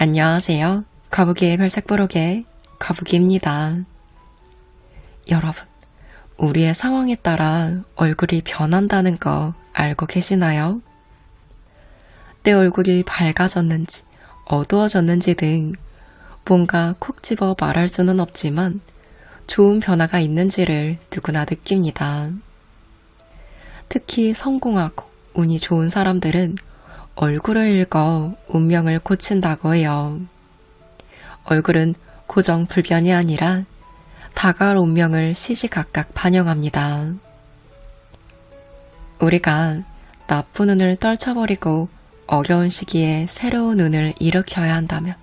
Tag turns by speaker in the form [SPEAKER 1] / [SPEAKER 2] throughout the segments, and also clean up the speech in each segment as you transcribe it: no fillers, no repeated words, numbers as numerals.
[SPEAKER 1] 안녕하세요. 거북이의 별색부록의 거북이입니다. 여러분, 우리의 상황에 따라 얼굴이 변한다는 거 알고 계시나요? 내 얼굴이 밝아졌는지 어두워졌는지 등 뭔가 콕 집어 말할 수는 없지만 좋은 변화가 있는지를 누구나 느낍니다. 특히 성공하고 운이 좋은 사람들은 얼굴을 읽어 운명을 고친다고 해요. 얼굴은 고정불변이 아니라 다가올 운명을 시시각각 반영합니다. 우리가 나쁜 운을 떨쳐버리고 어려운 시기에 새로운 운을 일으켜야 한다면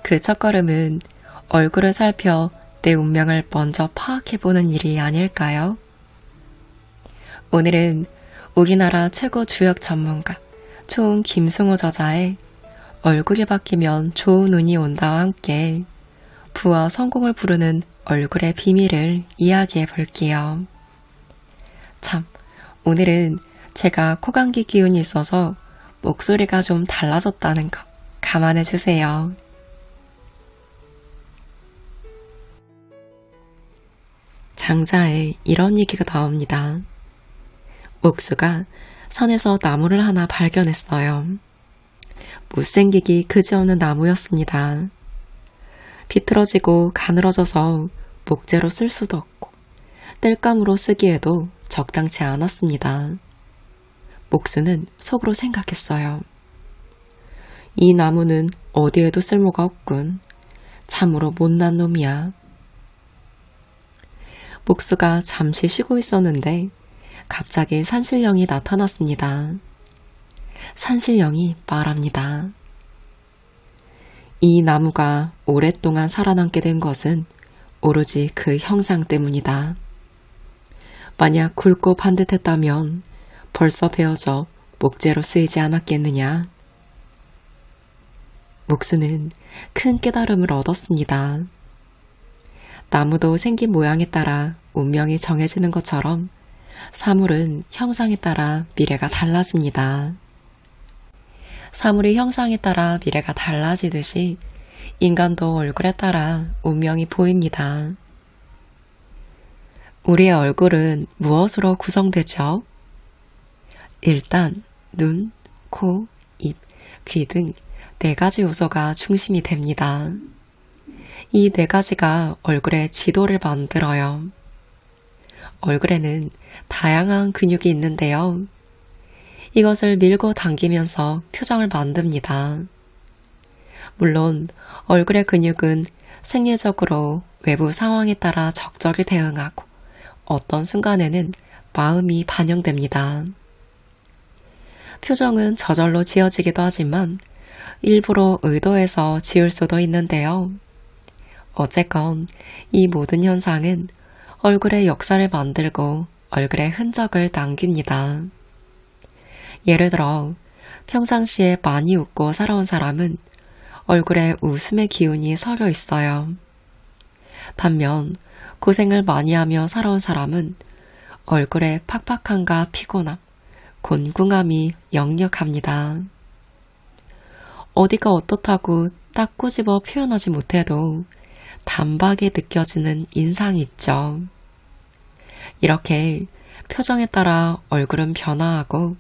[SPEAKER 1] 그 첫걸음은 얼굴을 살펴 내 운명을 먼저 파악해보는 일이 아닐까요? 오늘은 우리나라 최고 주역 전문가 초은 김승우 저자의 얼굴이 바뀌면 좋은 운이 온다와 함께 부와 성공을 부르는 얼굴의 비밀을 이야기해 볼게요. 참, 오늘은 제가 코감기 기운이 있어서 목소리가 좀 달라졌다는 거 감안해 주세요. 장자에 이런 얘기가 나옵니다. 목수가 산에서 나무를 하나 발견했어요. 못생기기 그지없는 나무였습니다. 비틀어지고 가늘어져서 목재로 쓸 수도 없고 땔감으로 쓰기에도 적당치 않았습니다. 목수는 속으로 생각했어요. 이 나무는 어디에도 쓸모가 없군. 참으로 못난 놈이야. 목수가 잠시 쉬고 있었는데 갑자기 산신령이 나타났습니다. 산신령이 말합니다. 이 나무가 오랫동안 살아남게 된 것은 오로지 그 형상 때문이다. 만약 굵고 반듯했다면 벌써 베어져 목재로 쓰이지 않았겠느냐. 목수는 큰 깨달음을 얻었습니다. 나무도 생긴 모양에 따라 운명이 정해지는 것처럼 사물은 형상에 따라 미래가 달라집니다. 사물이 형상에 따라 미래가 달라지듯이 인간도 얼굴에 따라 운명이 보입니다. 우리의 얼굴은 무엇으로 구성되죠? 일단 눈, 코, 입, 귀 등 4가지 요소가 중심이 됩니다. 이 4가지가 얼굴의 지도를 만들어요. 얼굴에는 다양한 근육이 있는데요. 이것을 밀고 당기면서 표정을 만듭니다. 물론 얼굴의 근육은 생리적으로 외부 상황에 따라 적절히 대응하고 어떤 순간에는 마음이 반영됩니다. 표정은 저절로 지어지기도 하지만 일부러 의도해서 지을 수도 있는데요. 어쨌건 이 모든 현상은 얼굴의 역사를 만들고 얼굴의 흔적을 남깁니다. 예를 들어 평상시에 많이 웃고 살아온 사람은 얼굴에 웃음의 기운이 서려 있어요. 반면 고생을 많이 하며 살아온 사람은 얼굴에 팍팍함과 피곤함, 곤궁함이 역력합니다. 어디가 어떻다고 딱 꼬집어 표현하지 못해도 단박에 느껴지는 인상이 있죠. 이렇게 표정에 따라 얼굴은 변화하고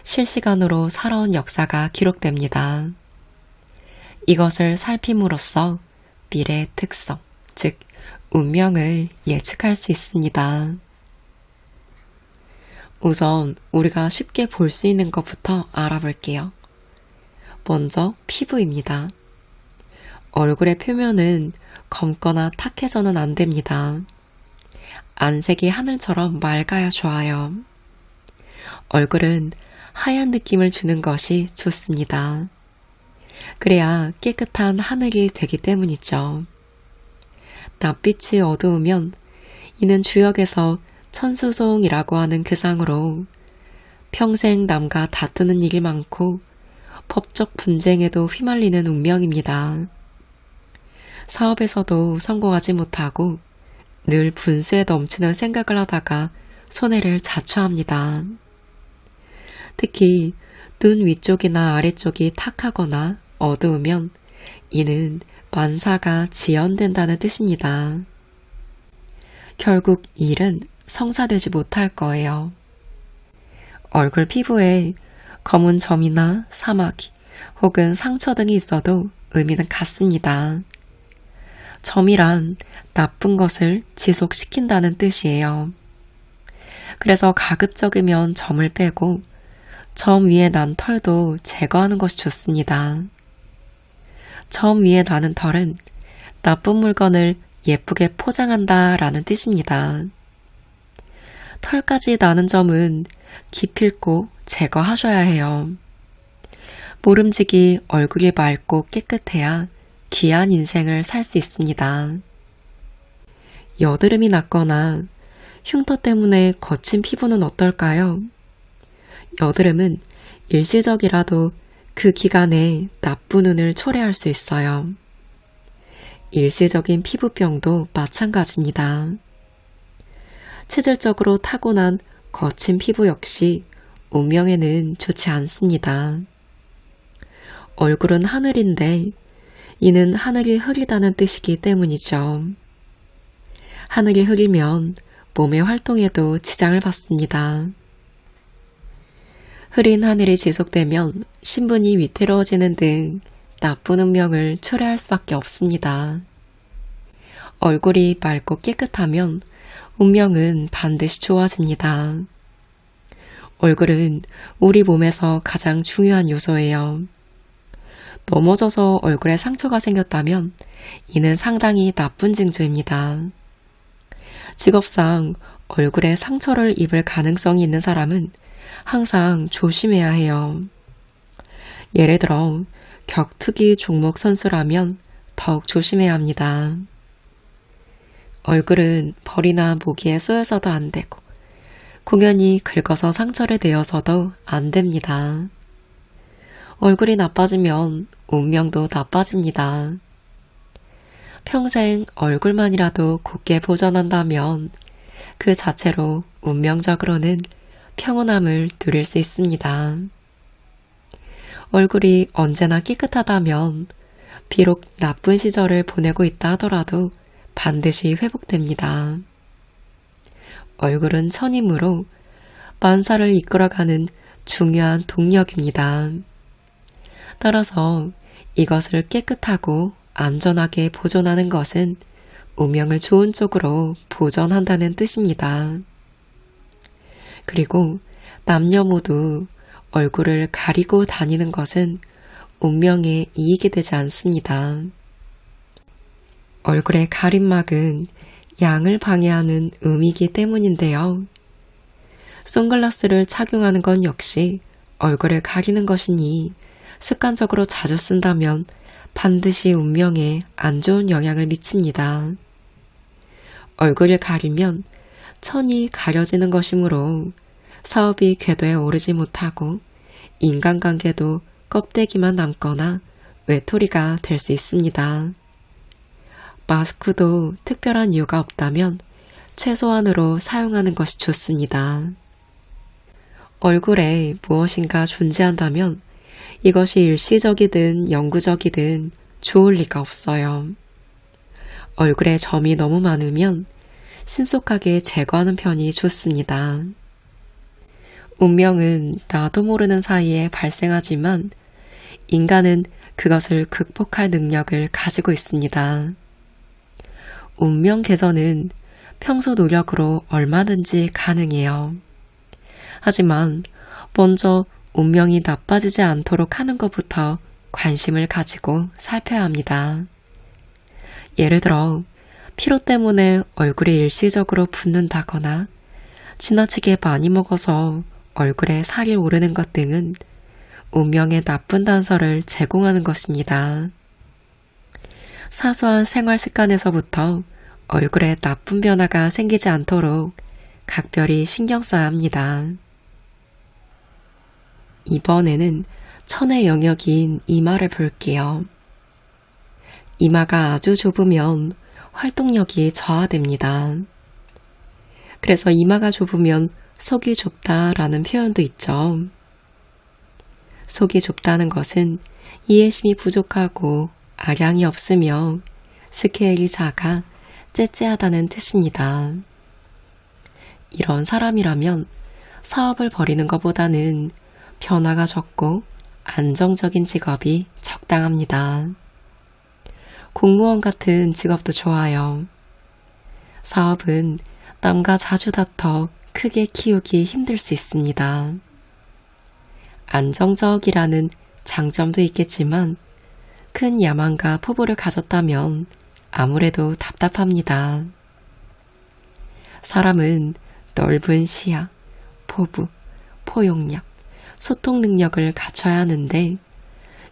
[SPEAKER 1] 실시간으로 살아온 역사가 기록됩니다. 이것을 살핌으로써 미래의 특성, 즉 운명을 예측할 수 있습니다. 우선 우리가 쉽게 볼 수 있는 것부터 알아볼게요. 먼저 피부입니다. 얼굴의 표면은 검거나 탁해서는 안 됩니다. 안색이 하늘처럼 맑아야 좋아요. 얼굴은 하얀 느낌을 주는 것이 좋습니다. 그래야 깨끗한 하늘이 되기 때문이죠. 낯빛이 어두우면 이는 주역에서 천수송이라고 하는 그 상으로 평생 남과 다투는 일이 많고 법적 분쟁에도 휘말리는 운명입니다. 사업에서도 성공하지 못하고 늘 분수에 넘치는 생각을 하다가 손해를 자초합니다. 특히 눈 위쪽이나 아래쪽이 탁하거나 어두우면 이는 만사가 지연된다는 뜻입니다. 결국 일은 성사되지 못할 거예요. 얼굴 피부에 검은 점이나 사마귀 혹은 상처 등이 있어도 의미는 같습니다. 점이란 나쁜 것을 지속시킨다는 뜻이에요. 그래서 가급적이면 점을 빼고 점 위에 난 털도 제거하는 것이 좋습니다. 점 위에 나는 털은 나쁜 물건을 예쁘게 포장한다 라는 뜻입니다. 털까지 나는 점은 기필코 제거하셔야 해요. 모름지기 얼굴이 맑고 깨끗해야 귀한 인생을 살 수 있습니다. 여드름이 났거나 흉터 때문에 거친 피부는 어떨까요? 여드름은 일시적이라도 그 기간에 나쁜 운을 초래할 수 있어요. 일시적인 피부병도 마찬가지입니다. 체질적으로 타고난 거친 피부 역시 운명에는 좋지 않습니다. 얼굴은 하늘인데 이는 하늘이 흐리다는 뜻이기 때문이죠. 하늘이 흐리면 몸의 활동에도 지장을 받습니다. 흐린 하늘이 지속되면 신분이 위태로워지는 등 나쁜 운명을 초래할 수밖에 없습니다. 얼굴이 맑고 깨끗하면 운명은 반드시 좋아집니다. 얼굴은 우리 몸에서 가장 중요한 요소예요. 넘어져서 얼굴에 상처가 생겼다면 이는 상당히 나쁜 징조입니다. 직업상 얼굴에 상처를 입을 가능성이 있는 사람은 항상 조심해야 해요. 예를 들어 격투기 종목 선수라면 더욱 조심해야 합니다. 얼굴은 벌이나 모기에 쏘여서도 안 되고 공연히 긁어서 상처를 내어서도 안 됩니다. 얼굴이 나빠지면 운명도 나빠집니다. 평생 얼굴만이라도 곱게 보존한다면 그 자체로 운명적으로는 평온함을 누릴 수 있습니다. 얼굴이 언제나 깨끗하다면 비록 나쁜 시절을 보내고 있다 하더라도 반드시 회복됩니다. 얼굴은 천이므로 만사를 이끌어가는 중요한 동력입니다. 따라서 이것을 깨끗하고 안전하게 보존하는 것은 운명을 좋은 쪽으로 보존한다는 뜻입니다. 그리고 남녀 모두 얼굴을 가리고 다니는 것은 운명에 이익이 되지 않습니다. 얼굴의 가림막은 양을 방해하는 음이기 때문인데요. 선글라스를 착용하는 건 역시 얼굴을 가리는 것이니 습관적으로 자주 쓴다면 반드시 운명에 안 좋은 영향을 미칩니다. 얼굴을 가리면 천이 가려지는 것이므로 사업이 궤도에 오르지 못하고 인간관계도 껍데기만 남거나 외톨이가 될 수 있습니다. 마스크도 특별한 이유가 없다면 최소한으로 사용하는 것이 좋습니다. 얼굴에 무엇인가 존재한다면 이것이 일시적이든 영구적이든 좋을 리가 없어요. 얼굴에 점이 너무 많으면 신속하게 제거하는 편이 좋습니다. 운명은 나도 모르는 사이에 발생하지만 인간은 그것을 극복할 능력을 가지고 있습니다. 운명 개선은 평소 노력으로 얼마든지 가능해요. 하지만 먼저 운명이 나빠지지 않도록 하는 것부터 관심을 가지고 살펴야 합니다. 예를 들어 피로 때문에 얼굴이 일시적으로 붓는다거나 지나치게 많이 먹어서 얼굴에 살이 오르는 것 등은 운명의 나쁜 단서를 제공하는 것입니다. 사소한 생활 습관에서부터 얼굴에 나쁜 변화가 생기지 않도록 각별히 신경 써야 합니다. 이번에는 천의 영역인 이마를 볼게요. 이마가 아주 좁으면 활동력이 저하됩니다. 그래서 이마가 좁으면 속이 좁다라는 표현도 있죠. 속이 좁다는 것은 이해심이 부족하고 아량이 없으며 스케일이 작아 째째하다는 뜻입니다. 이런 사람이라면 사업을 벌이는 것보다는 변화가 적고 안정적인 직업이 적당합니다. 공무원 같은 직업도 좋아요. 사업은 남과 자주 다퉈 크게 키우기 힘들 수 있습니다. 안정적이라는 장점도 있겠지만 큰 야망과 포부를 가졌다면 아무래도 답답합니다. 사람은 넓은 시야, 포부, 포용력, 소통 능력을 갖춰야 하는데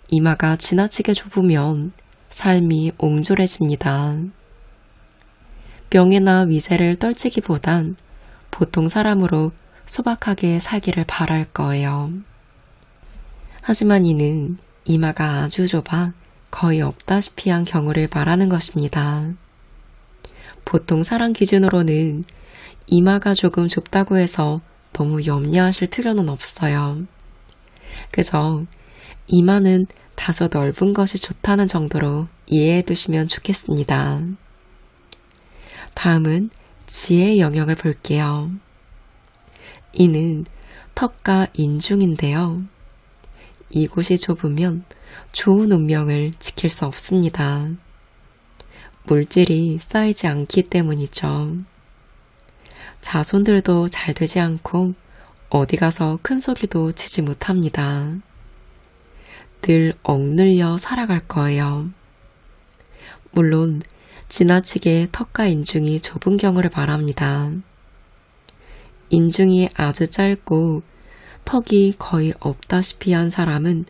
[SPEAKER 1] 이마가 지나치게 좁으면 삶이 옹졸해집니다. 명예나 위세를 떨치기보단 보통 사람으로 소박하게 살기를 바랄 거예요. 하지만 이는 이마가 아주 좁아 거의 없다시피 한 경우를 말하는 것입니다. 보통 사람 기준으로는 이마가 조금 좁다고 해서 너무 염려하실 필요는 없어요. 그저 이마는 다소 넓은 것이 좋다는 정도로 이해해 두시면 좋겠습니다. 다음은 지혜 영역을 볼게요. 이는 턱과 인중인데요. 이곳이 좁으면 좋은 운명을 지킬 수 없습니다. 물질이 쌓이지 않기 때문이죠. 자손들도 잘 되지 않고 어디 가서 큰 소리도 치지 못합니다. 늘 억눌려 살아갈 거예요. 물론 지나치게 턱과 인중이 좁은 경우를 말합니다. 인중이 아주 짧고 턱이 거의 없다시피 한 사람은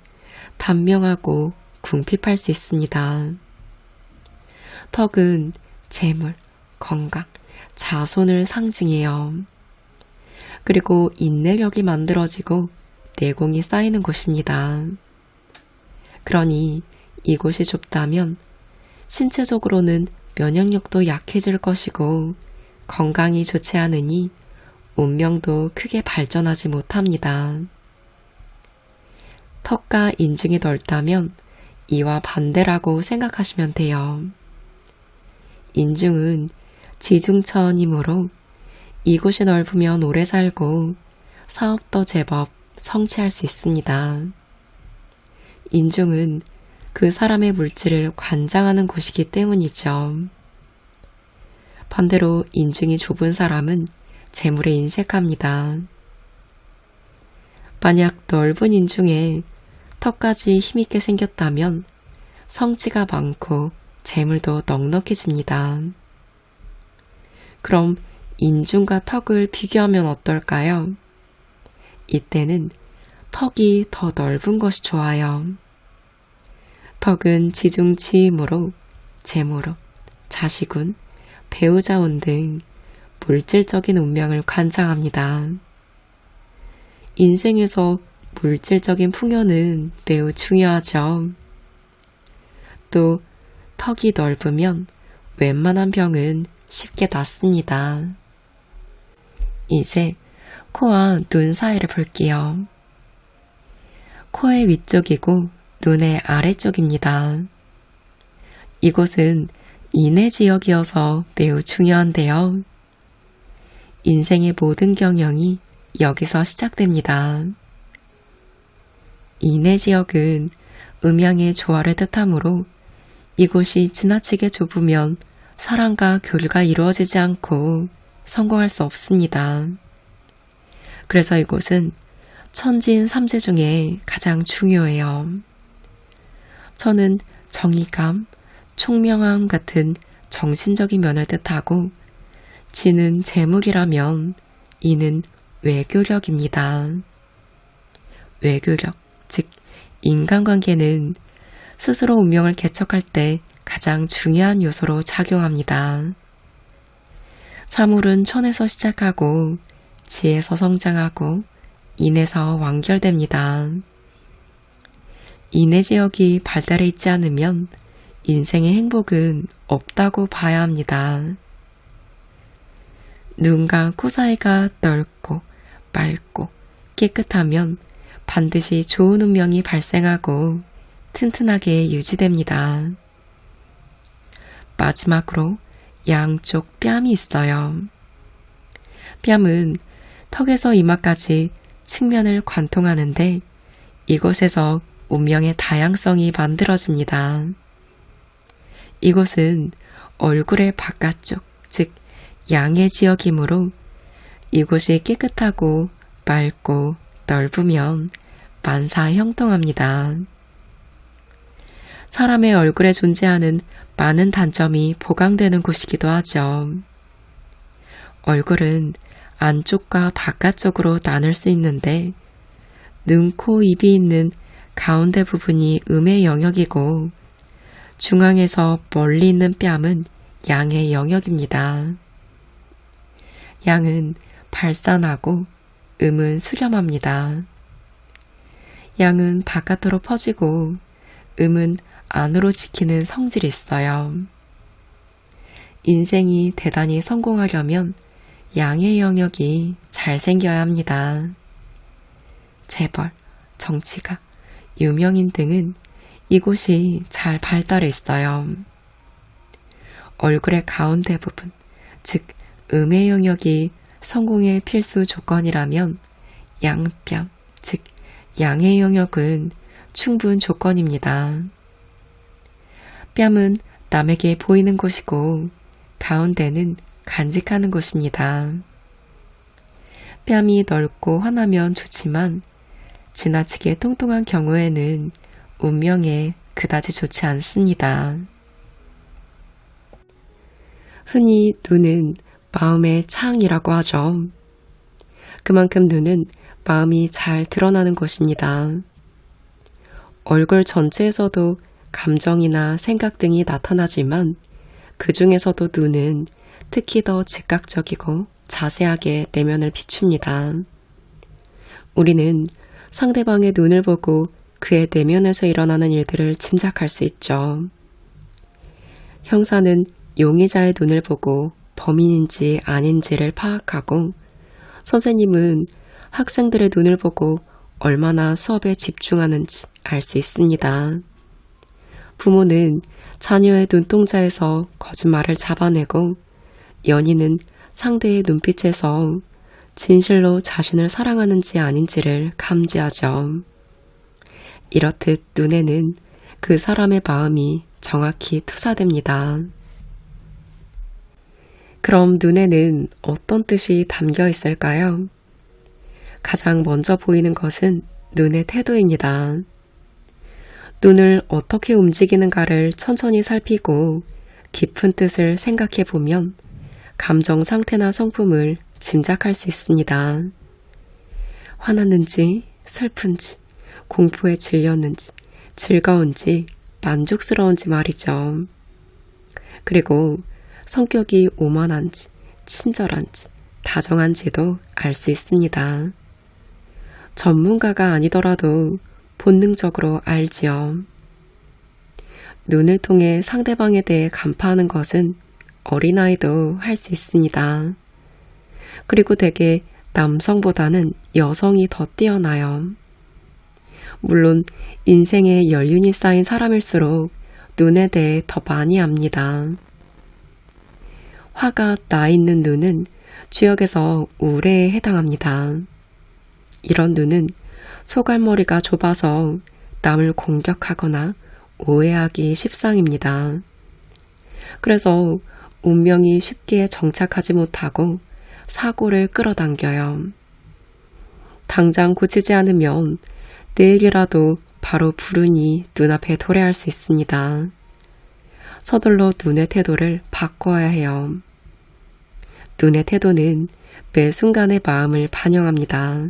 [SPEAKER 1] 단명하고 궁핍할 수 있습니다. 턱은 재물, 건강, 자손을 상징해요. 그리고 인내력이 만들어지고 내공이 쌓이는 곳입니다. 그러니 이곳이 좁다면 신체적으로는 면역력도 약해질 것이고 건강이 좋지 않으니 운명도 크게 발전하지 못합니다. 턱과 인중이 넓다면 이와 반대라고 생각하시면 돼요. 인중은 지중천이므로 이곳이 넓으면 오래 살고 사업도 제법 성취할 수 있습니다. 인중은 그 사람의 물질을 관장하는 곳이기 때문이죠. 반대로 인중이 좁은 사람은 재물에 인색합니다. 만약 넓은 인중에 턱까지 힘있게 생겼다면 성취가 많고 재물도 넉넉해집니다. 그럼 인중과 턱을 비교하면 어떨까요? 이때는 턱이 더 넓은 것이 좋아요. 턱은 지중치이므로 재물운, 자식운, 배우자운 등 물질적인 운명을 관장합니다. 인생에서 물질적인 풍요는 매우 중요하죠. 또 턱이 넓으면 웬만한 병은 쉽게 낫습니다. 이제 코와 눈 사이를 볼게요. 코의 위쪽이고 눈의 아래쪽입니다. 이곳은 인내 지역이어서 매우 중요한데요. 인생의 모든 경영이 여기서 시작됩니다. 인내 지역은 음양의 조화를 뜻하므로 이곳이 지나치게 좁으면 사람과 교류가 이루어지지 않고 성공할 수 없습니다. 그래서 이곳은 천진 삼재 중에 가장 중요해요. 천은 정의감, 총명함 같은 정신적인 면을 뜻하고 지는 재물이라면 이는 외교력입니다. 외교력, 즉 인간관계는 스스로 운명을 개척할 때 가장 중요한 요소로 작용합니다. 사물은 천에서 시작하고 지에서 성장하고 인에서 완결됩니다. 인의 지역이 발달해 있지 않으면 인생의 행복은 없다고 봐야 합니다. 눈과 코 사이가 넓고 맑고 깨끗하면 반드시 좋은 운명이 발생하고 튼튼하게 유지됩니다. 마지막으로 양쪽 뺨이 있어요. 뺨은 턱에서 이마까지 측면을 관통하는데 이곳에서 운명의 다양성이 만들어집니다. 이곳은 얼굴의 바깥쪽, 즉 양의 지역이므로 이곳이 깨끗하고 맑고 넓으면 만사형통합니다. 사람의 얼굴에 존재하는 많은 단점이 보강되는 곳이기도 하죠. 얼굴은 안쪽과 바깥쪽으로 나눌 수 있는데 눈, 코, 입이 있는 가운데 부분이 음의 영역이고 중앙에서 멀리 있는 뺨은 양의 영역입니다. 양은 발산하고 음은 수렴합니다. 양은 바깥으로 퍼지고 음은 안으로 지키는 성질이 있어요. 인생이 대단히 성공하려면 양의 영역이 잘 생겨야 합니다. 재벌, 정치가, 유명인 등은 이곳이 잘 발달해 있어요. 얼굴의 가운데 부분, 즉 음의 영역이 성공의 필수 조건이라면 양뺨, 즉 양의 영역은 충분 조건입니다. 뺨은 남에게 보이는 곳이고 가운데는 간직하는 곳입니다. 뺨이 넓고 환하면 좋지만 지나치게 통통한 경우에는 운명에 그다지 좋지 않습니다. 흔히 눈은 마음의 창이라고 하죠. 그만큼 눈은 마음이 잘 드러나는 곳입니다. 얼굴 전체에서도 감정이나 생각 등이 나타나지만 그 중에서도 눈은 특히 더 즉각적이고 자세하게 내면을 비춥니다. 우리는 상대방의 눈을 보고 그의 내면에서 일어나는 일들을 짐작할 수 있죠. 형사는 용의자의 눈을 보고 범인인지 아닌지를 파악하고 선생님은 학생들의 눈을 보고 얼마나 수업에 집중하는지 알 수 있습니다. 부모는 자녀의 눈동자에서 거짓말을 잡아내고 연인은 상대의 눈빛에서 진실로 자신을 사랑하는지 아닌지를 감지하죠. 이렇듯 눈에는 그 사람의 마음이 정확히 투사됩니다. 그럼 눈에는 어떤 뜻이 담겨 있을까요? 가장 먼저 보이는 것은 눈의 태도입니다. 눈을 어떻게 움직이는가를 천천히 살피고 깊은 뜻을 생각해 보면 감정 상태나 성품을 짐작할 수 있습니다. 화났는지 슬픈지 공포에 질렸는지 즐거운지 만족스러운지 말이죠. 그리고 성격이 오만한지 친절한지 다정한지도 알 수 있습니다. 전문가가 아니더라도 본능적으로 알지요. 눈을 통해 상대방에 대해 간파하는 것은 어린아이도 할 수 있습니다. 그리고 대개 남성보다는 여성이 더 뛰어나요. 물론 인생에 연륜이 쌓인 사람일수록 눈에 대해 더 많이 압니다. 화가 나 있는 눈은 주역에서 우레에 해당합니다. 이런 눈은 소갈머리가 좁아서 남을 공격하거나 오해하기 십상입니다. 그래서 운명이 쉽게 정착하지 못하고 사고를 끌어당겨요. 당장 고치지 않으면 내일이라도 바로 불운이 눈앞에 도래할 수 있습니다. 서둘러 눈의 태도를 바꿔야 해요. 눈의 태도는 매 순간의 마음을 반영합니다.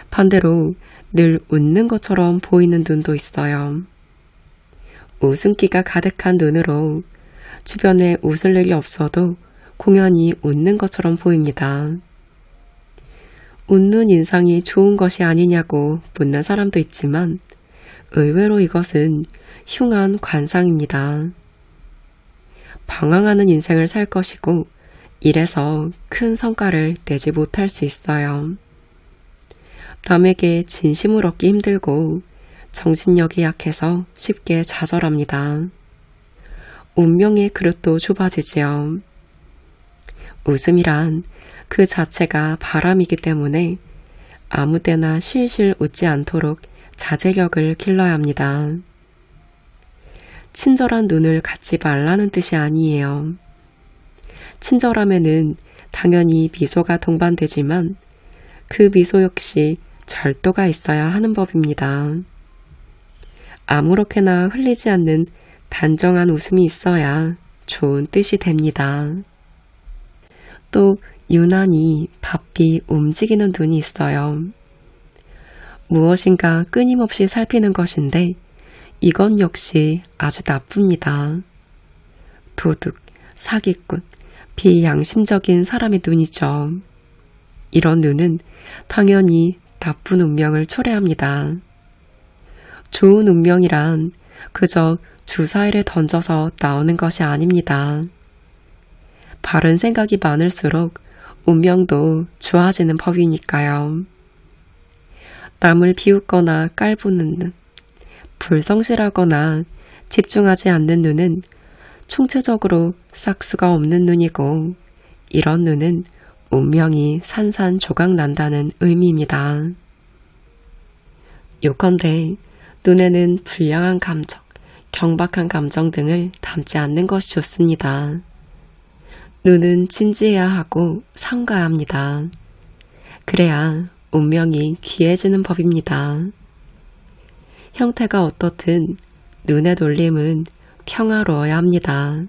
[SPEAKER 1] 반대로 늘 웃는 것처럼 보이는 눈도 있어요. 웃음기가 가득한 눈으로 주변에 웃을 일이 없어도 공연히 웃는 것처럼 보입니다. 웃는 인상이 좋은 것이 아니냐고 묻는 사람도 있지만 의외로 이것은 흉한 관상입니다. 방황하는 인생을 살 것이고 이래서 큰 성과를 내지 못할 수 있어요. 남에게 진심을 얻기 힘들고 정신력이 약해서 쉽게 좌절합니다. 운명의 그릇도 좁아지지요. 웃음이란 그 자체가 바람이기 때문에 아무 때나 실실 웃지 않도록 자제력을 길러야 합니다. 친절한 눈을 갖지 말라는 뜻이 아니에요. 친절함에는 당연히 미소가 동반되지만 그 미소 역시 절도가 있어야 하는 법입니다. 아무렇게나 흘리지 않는 단정한 웃음이 있어야 좋은 뜻이 됩니다. 또 유난히 바삐 움직이는 눈이 있어요. 무엇인가 끊임없이 살피는 것인데 이건 역시 아주 나쁩니다. 도둑, 사기꾼, 비양심적인 사람의 눈이죠. 이런 눈은 당연히 나쁜 운명을 초래합니다. 좋은 운명이란 그저 주사위를 던져서 나오는 것이 아닙니다. 바른 생각이 많을수록 운명도 좋아지는 법이니까요. 남을 비웃거나 깔보는 눈, 불성실하거나 집중하지 않는 눈은 총체적으로 싹수가 없는 눈이고 이런 눈은 운명이 산산조각 난다는 의미입니다. 요컨대 눈에는 불량한 감정, 경박한 감정 등을 담지 않는 것이 좋습니다. 눈은 진지해야 하고 삼가야 합니다. 그래야 운명이 귀해지는 법입니다. 형태가 어떻든 눈의 놀림은 평화로워야 합니다.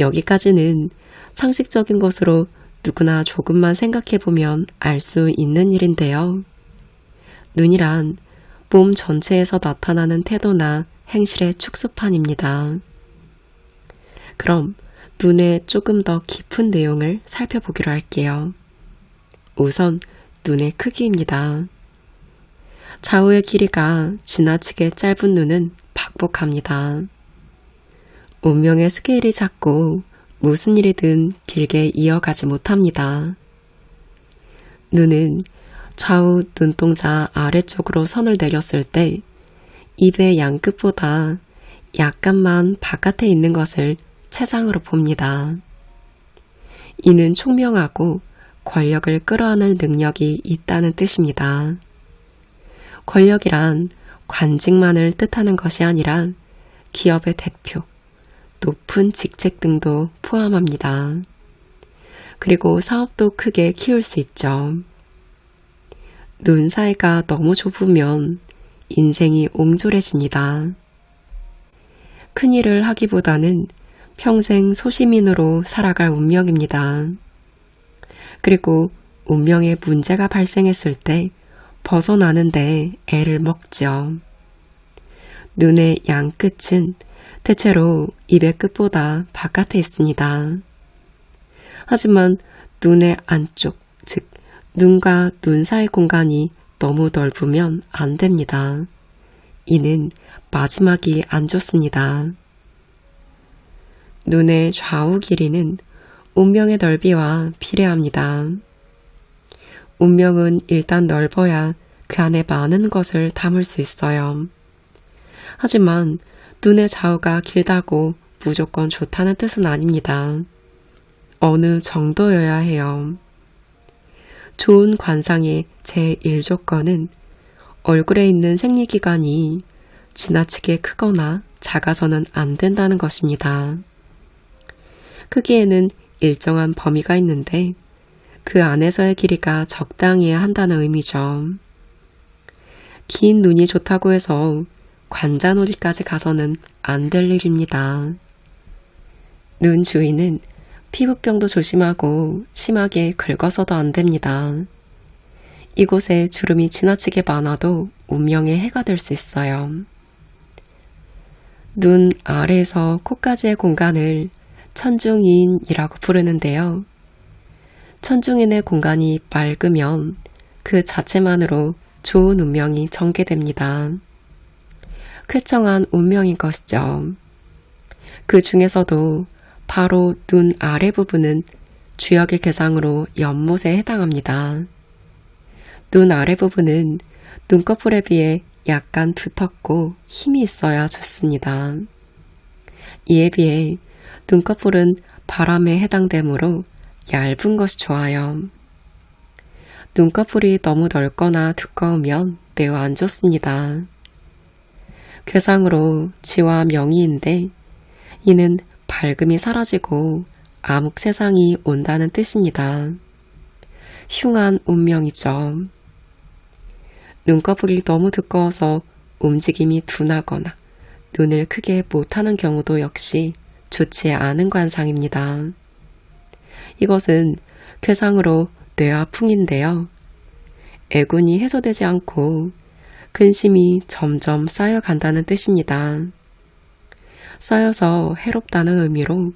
[SPEAKER 1] 여기까지는 상식적인 것으로 누구나 조금만 생각해보면 알 수 있는 일인데요. 눈이란 몸 전체에서 나타나는 태도나 행실의 축소판입니다. 그럼 눈의 조금 더 깊은 내용을 살펴보기로 할게요. 우선 눈의 크기입니다. 좌우의 길이가 지나치게 짧은 눈은 박복합니다. 운명의 스케일이 작고 무슨 일이든 길게 이어가지 못합니다. 눈은 좌우 눈동자 아래쪽으로 선을 내렸을 때 입의 양끝보다 약간만 바깥에 있는 것을 최상으로 봅니다. 이는 총명하고 권력을 끌어안을 능력이 있다는 뜻입니다. 권력이란 관직만을 뜻하는 것이 아니라 기업의 대표, 높은 직책 등도 포함합니다. 그리고 사업도 크게 키울 수 있죠. 눈 사이가 너무 좁으면 인생이 옹졸해집니다. 큰일을 하기보다는 평생 소시민으로 살아갈 운명입니다. 그리고 운명에 문제가 발생했을 때 벗어나는데 애를 먹죠. 눈의 양끝은 대체로 입의 끝보다 바깥에 있습니다. 하지만 눈의 안쪽, 즉 눈과 눈 사이 공간이 너무 넓으면 안 됩니다. 이는 마지막이 안 좋습니다. 눈의 좌우 길이는 운명의 넓이와 비례합니다. 운명은 일단 넓어야 그 안에 많은 것을 담을 수 있어요. 하지만 눈의 좌우가 길다고 무조건 좋다는 뜻은 아닙니다. 어느 정도여야 해요. 좋은 관상의 제1조건은 얼굴에 있는 생리기관이 지나치게 크거나 작아서는 안 된다는 것입니다. 크기에는 일정한 범위가 있는데 그 안에서의 길이가 적당해야 한다는 의미죠. 긴 눈이 좋다고 해서 관자놀이까지 가서는 안 될 일입니다. 눈 주위는 피부병도 조심하고 심하게 긁어서도 안 됩니다. 이곳에 주름이 지나치게 많아도 운명에 해가 될 수 있어요. 눈 아래에서 코까지의 공간을 천중이인이라고 부르는데요. 천중인의 공간이 맑으면 그 자체만으로 좋은 운명이 전개됩니다. 쾌청한 운명인 것이죠. 그 중에서도 바로 눈 아래 부분은 주역의 괴상으로 연못에 해당합니다. 눈 아래 부분은 눈꺼풀에 비해 약간 두텁고 힘이 있어야 좋습니다. 이에 비해 눈꺼풀은 바람에 해당되므로 얇은 것이 좋아요. 눈꺼풀이 너무 넓거나 두꺼우면 매우 안 좋습니다. 괴상으로 지와 명의인데 이는 밝음이 사라지고 암흑 세상이 온다는 뜻입니다. 흉한 운명이죠. 눈꺼풀이 너무 두꺼워서 움직임이 둔하거나 눈을 크게 못하는 경우도 역시 좋지 않은 관상입니다. 이것은 괴상으로 뇌아풍인데요. 애군이 해소되지 않고 근심이 점점 쌓여간다는 뜻입니다. 쌓여서 해롭다는 의미로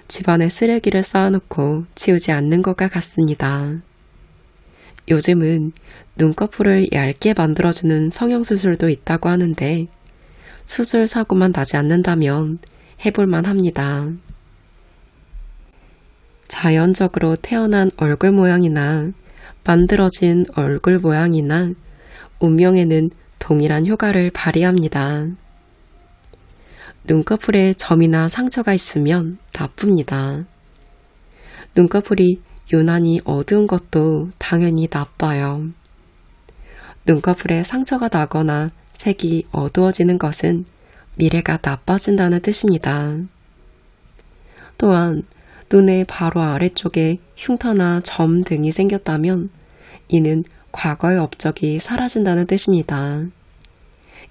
[SPEAKER 1] 집안에 쓰레기를 쌓아놓고 치우지 않는 것과 같습니다. 요즘은 눈꺼풀을 얇게 만들어주는 성형수술도 있다고 하는데 수술 사고만 나지 않는다면 해볼만 합니다. 자연적으로 태어난 얼굴 모양이나 만들어진 얼굴 모양이나 운명에는 동일한 효과를 발휘합니다. 눈꺼풀에 점이나 상처가 있으면 나쁩니다. 눈꺼풀이 유난히 어두운 것도 당연히 나빠요. 눈꺼풀에 상처가 나거나 색이 어두워지는 것은 미래가 나빠진다는 뜻입니다. 또한 눈의 바로 아래쪽에 흉터나 점 등이 생겼다면 이는 과거의 업적이 사라진다는 뜻입니다.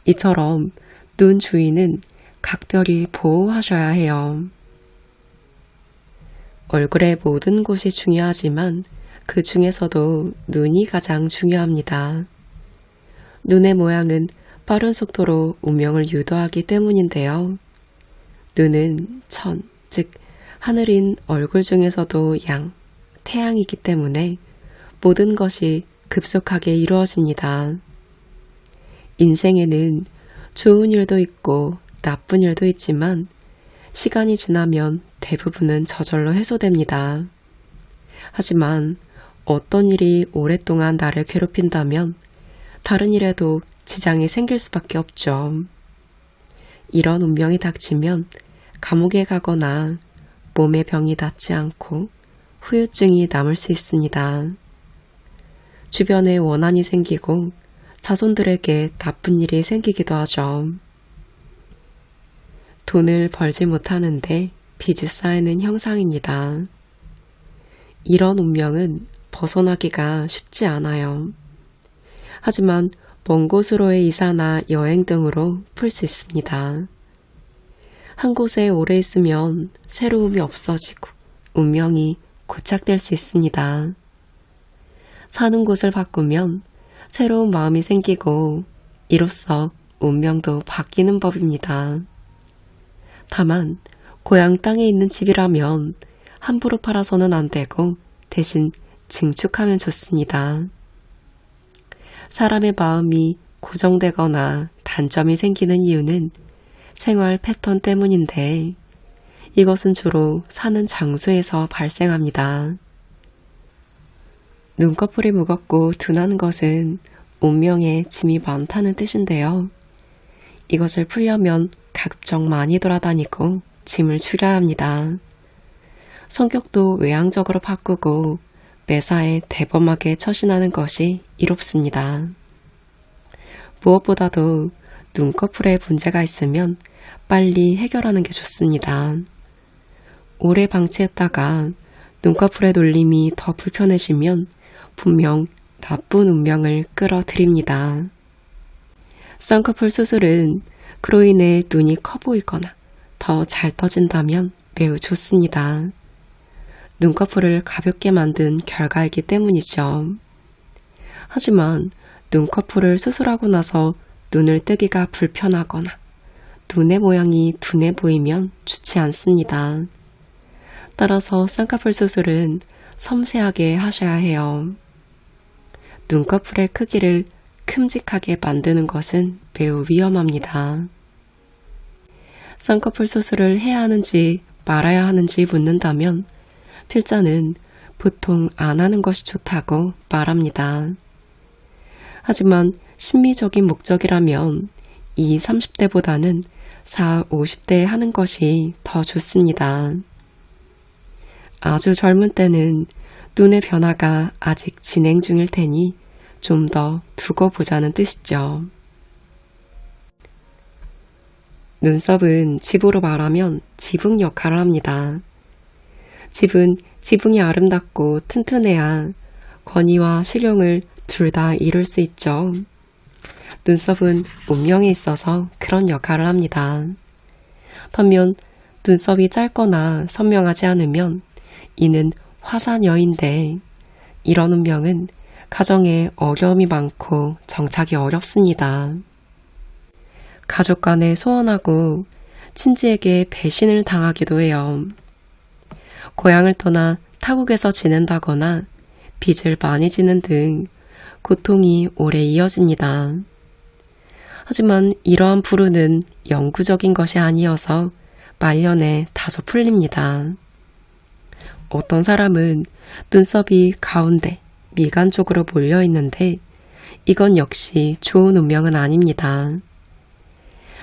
[SPEAKER 1] 이처럼 눈 주위는 각별히 보호하셔야 해요. 얼굴의 모든 곳이 중요하지만 그 중에서도 눈이 가장 중요합니다. 눈의 모양은 빠른 속도로 운명을 유도하기 때문인데요. 눈은 천, 즉 하늘인 얼굴 중에서도 양, 태양이기 때문에 모든 것이 급속하게 이루어집니다. 인생에는 좋은 일도 있고 나쁜 일도 있지만 시간이 지나면 대부분은 저절로 해소됩니다. 하지만 어떤 일이 오랫동안 나를 괴롭힌다면 다른 일에도 지장이 생길 수밖에 없죠. 이런 운명이 닥치면 감옥에 가거나 몸의 병이 낫지 않고 후유증이 남을 수 있습니다. 주변에 원한이 생기고 자손들에게 나쁜 일이 생기기도 하죠. 돈을 벌지 못하는데 빚이 쌓이는 형상입니다. 이런 운명은 벗어나기가 쉽지 않아요. 하지만 먼 곳으로의 이사나 여행 등으로 풀 수 있습니다. 한 곳에 오래 있으면 새로움이 없어지고 운명이 고착될 수 있습니다. 사는 곳을 바꾸면 새로운 마음이 생기고 이로써 운명도 바뀌는 법입니다. 다만 고향 땅에 있는 집이라면 함부로 팔아서는 안 되고 대신 증축하면 좋습니다. 사람의 마음이 고정되거나 단점이 생기는 이유는 생활 패턴 때문인데 이것은 주로 사는 장소에서 발생합니다. 눈꺼풀이 무겁고 둔한 것은 운명에 짐이 많다는 뜻인데요. 이것을 풀려면 가급적 많이 돌아다니고 짐을 줄여야 합니다. 성격도 외향적으로 바꾸고 매사에 대범하게 처신하는 것이 이롭습니다. 무엇보다도 눈꺼풀에 문제가 있으면 빨리 해결하는 게 좋습니다. 오래 방치했다가 눈꺼풀의 놀림이 더 불편해지면 분명 나쁜 운명을 끌어들입니다. 쌍꺼풀 수술은 그로 인해 눈이 커 보이거나 더 잘 떠진다면 매우 좋습니다. 눈꺼풀을 가볍게 만든 결과이기 때문이죠. 하지만 눈꺼풀을 수술하고 나서 눈을 뜨기가 불편하거나 눈의 모양이 둔해 보이면 좋지 않습니다. 따라서 쌍꺼풀 수술은 섬세하게 하셔야 해요. 눈꺼풀의 크기를 큼직하게 만드는 것은 매우 위험합니다. 쌍꺼풀 수술을 해야 하는지 말아야 하는지 묻는다면 필자는 보통 안 하는 것이 좋다고 말합니다. 하지만 심미적인 목적이라면 20, 30대보다는 40, 50대에 하는 것이 더 좋습니다. 아주 젊은 때는 눈의 변화가 아직 진행 중일 테니 좀 더 두고 보자는 뜻이죠. 눈썹은 집으로 말하면 지붕 역할을 합니다. 집은 지붕이 아름답고 튼튼해야 권위와 실용을 둘 다 이룰 수 있죠. 눈썹은 운명에 있어서 그런 역할을 합니다. 반면 눈썹이 짧거나 선명하지 않으면 이는 화사녀인데 이런 운명은 가정에 어려움이 많고 정착이 어렵습니다. 가족 간에 소원하고 친지에게 배신을 당하기도 해요. 고향을 떠나 타국에서 지낸다거나 빚을 많이 지는 등 고통이 오래 이어집니다. 하지만 이러한 불운은 영구적인 것이 아니어서 말년에 다소 풀립니다. 어떤 사람은 눈썹이 가운데 미간 쪽으로 몰려 있는데 이건 역시 좋은 운명은 아닙니다.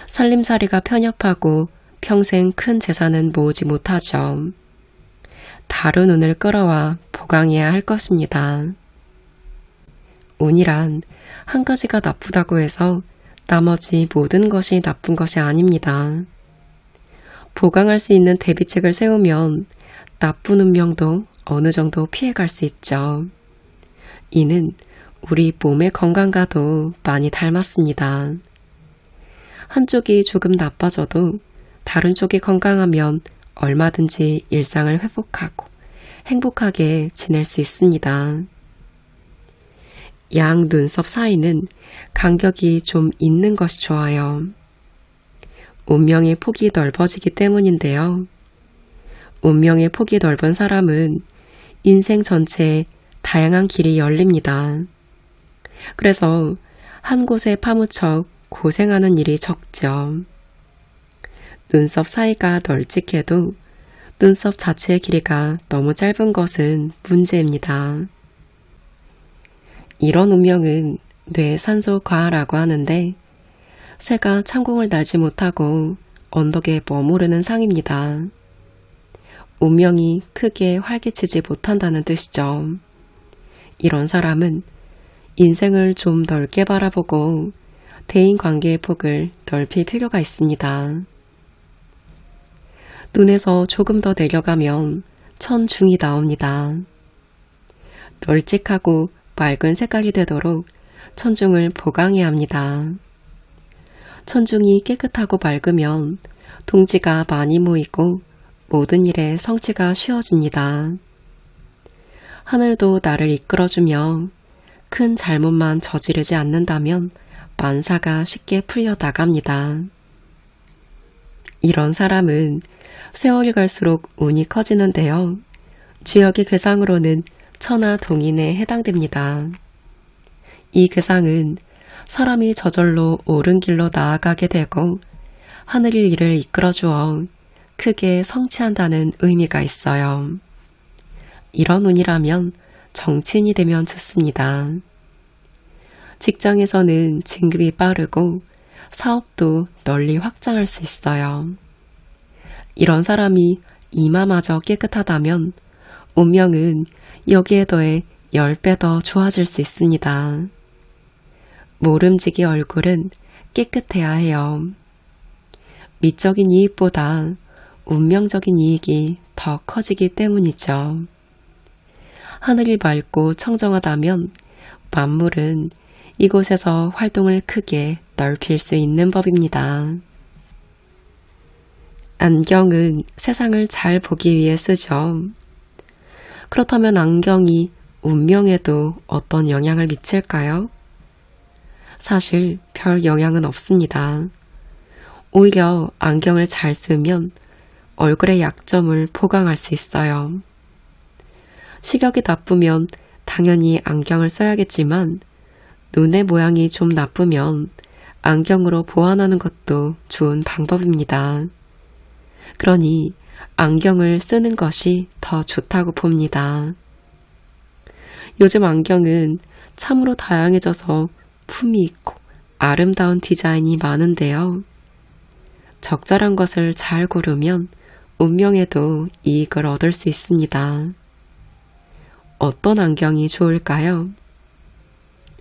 [SPEAKER 1] 살림살이가 편협하고 평생 큰 재산은 모으지 못하죠. 다른 운을 끌어와 보강해야 할 것입니다. 운이란 한 가지가 나쁘다고 해서 나머지 모든 것이 나쁜 것이 아닙니다. 보강할 수 있는 대비책을 세우면 나쁜 운명도 어느 정도 피해갈 수 있죠. 이는 우리 몸의 건강과도 많이 닮았습니다. 한쪽이 조금 나빠져도 다른 쪽이 건강하면 얼마든지 일상을 회복하고 행복하게 지낼 수 있습니다. 양 눈썹 사이는 간격이 좀 있는 것이 좋아요. 운명의 폭이 넓어지기 때문인데요. 운명의 폭이 넓은 사람은 인생 전체에 다양한 길이 열립니다. 그래서 한 곳에 파묻혀 고생하는 일이 적죠. 눈썹 사이가 널찍해도 눈썹 자체의 길이가 너무 짧은 것은 문제입니다. 이런 운명은 뇌산소 과라고 하는데 새가 창공을 날지 못하고 언덕에 머무르는 상입니다. 운명이 크게 활기치지 못한다는 뜻이죠. 이런 사람은 인생을 좀 넓게 바라보고 대인관계의 폭을 넓힐 필요가 있습니다. 눈에서 조금 더 내려가면 천중이 나옵니다. 널찍하고 맑은 색깔이 되도록 천중을 보강해야 합니다. 천중이 깨끗하고 맑으면 동지가 많이 모이고 모든 일에 성취가 쉬워집니다. 하늘도 나를 이끌어주며 큰 잘못만 저지르지 않는다면 만사가 쉽게 풀려 나갑니다. 이런 사람은 세월이 갈수록 운이 커지는데요. 주역의 괴상으로는 천하 동인에 해당됩니다. 이 괴상은 사람이 저절로 옳은 길로 나아가게 되고 하늘의 일을 이끌어주어 크게 성취한다는 의미가 있어요. 이런 운이라면 정치인이 되면 좋습니다. 직장에서는 진급이 빠르고 사업도 널리 확장할 수 있어요. 이런 사람이 이마마저 깨끗하다면 운명은 여기에 더해 10배 더 좋아질 수 있습니다. 모름지기 얼굴은 깨끗해야 해요. 미적인 이익보다 운명적인 이익이 더 커지기 때문이죠. 하늘이 맑고 청정하다면 만물은 이곳에서 활동을 크게 넓힐 수 있는 법입니다. 안경은 세상을 잘 보기 위해 쓰죠. 그렇다면 안경이 운명에도 어떤 영향을 미칠까요? 사실 별 영향은 없습니다. 오히려 안경을 잘 쓰면 얼굴의 약점을 보강할 수 있어요. 시력이 나쁘면 당연히 안경을 써야겠지만 눈의 모양이 좀 나쁘면 안경으로 보완하는 것도 좋은 방법입니다. 그러니 안경을 쓰는 것이 더 좋다고 봅니다. 요즘 안경은 참으로 다양해져서 품이 있고 아름다운 디자인이 많은데요. 적절한 것을 잘 고르면 운명에도 이익을 얻을 수 있습니다. 어떤 안경이 좋을까요?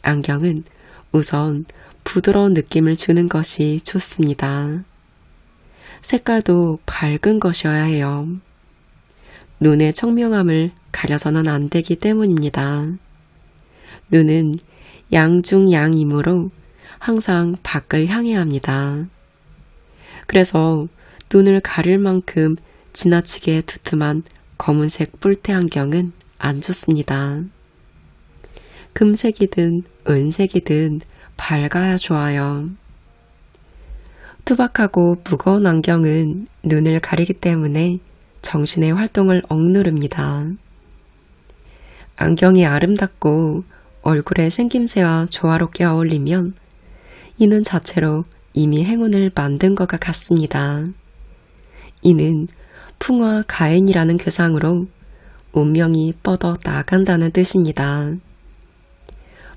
[SPEAKER 1] 안경은 우선 부드러운 느낌을 주는 것이 좋습니다. 색깔도 밝은 것이어야 해요. 눈의 청명함을 가려서는 안 되기 때문입니다. 눈은 양중양이므로 항상 밖을 향해야 합니다. 그래서 눈을 가릴 만큼 지나치게 두툼한 검은색 뿔테 안경은 안 좋습니다. 금색이든 은색이든 밝아야 좋아요. 투박하고 무거운 안경은 눈을 가리기 때문에 정신의 활동을 억누릅니다. 안경이 아름답고 얼굴의 생김새와 조화롭게 어울리면 이는 자체로 이미 행운을 만든 것과 같습니다. 이는 풍화 가인이라는 교상으로 운명이 뻗어 나간다는 뜻입니다.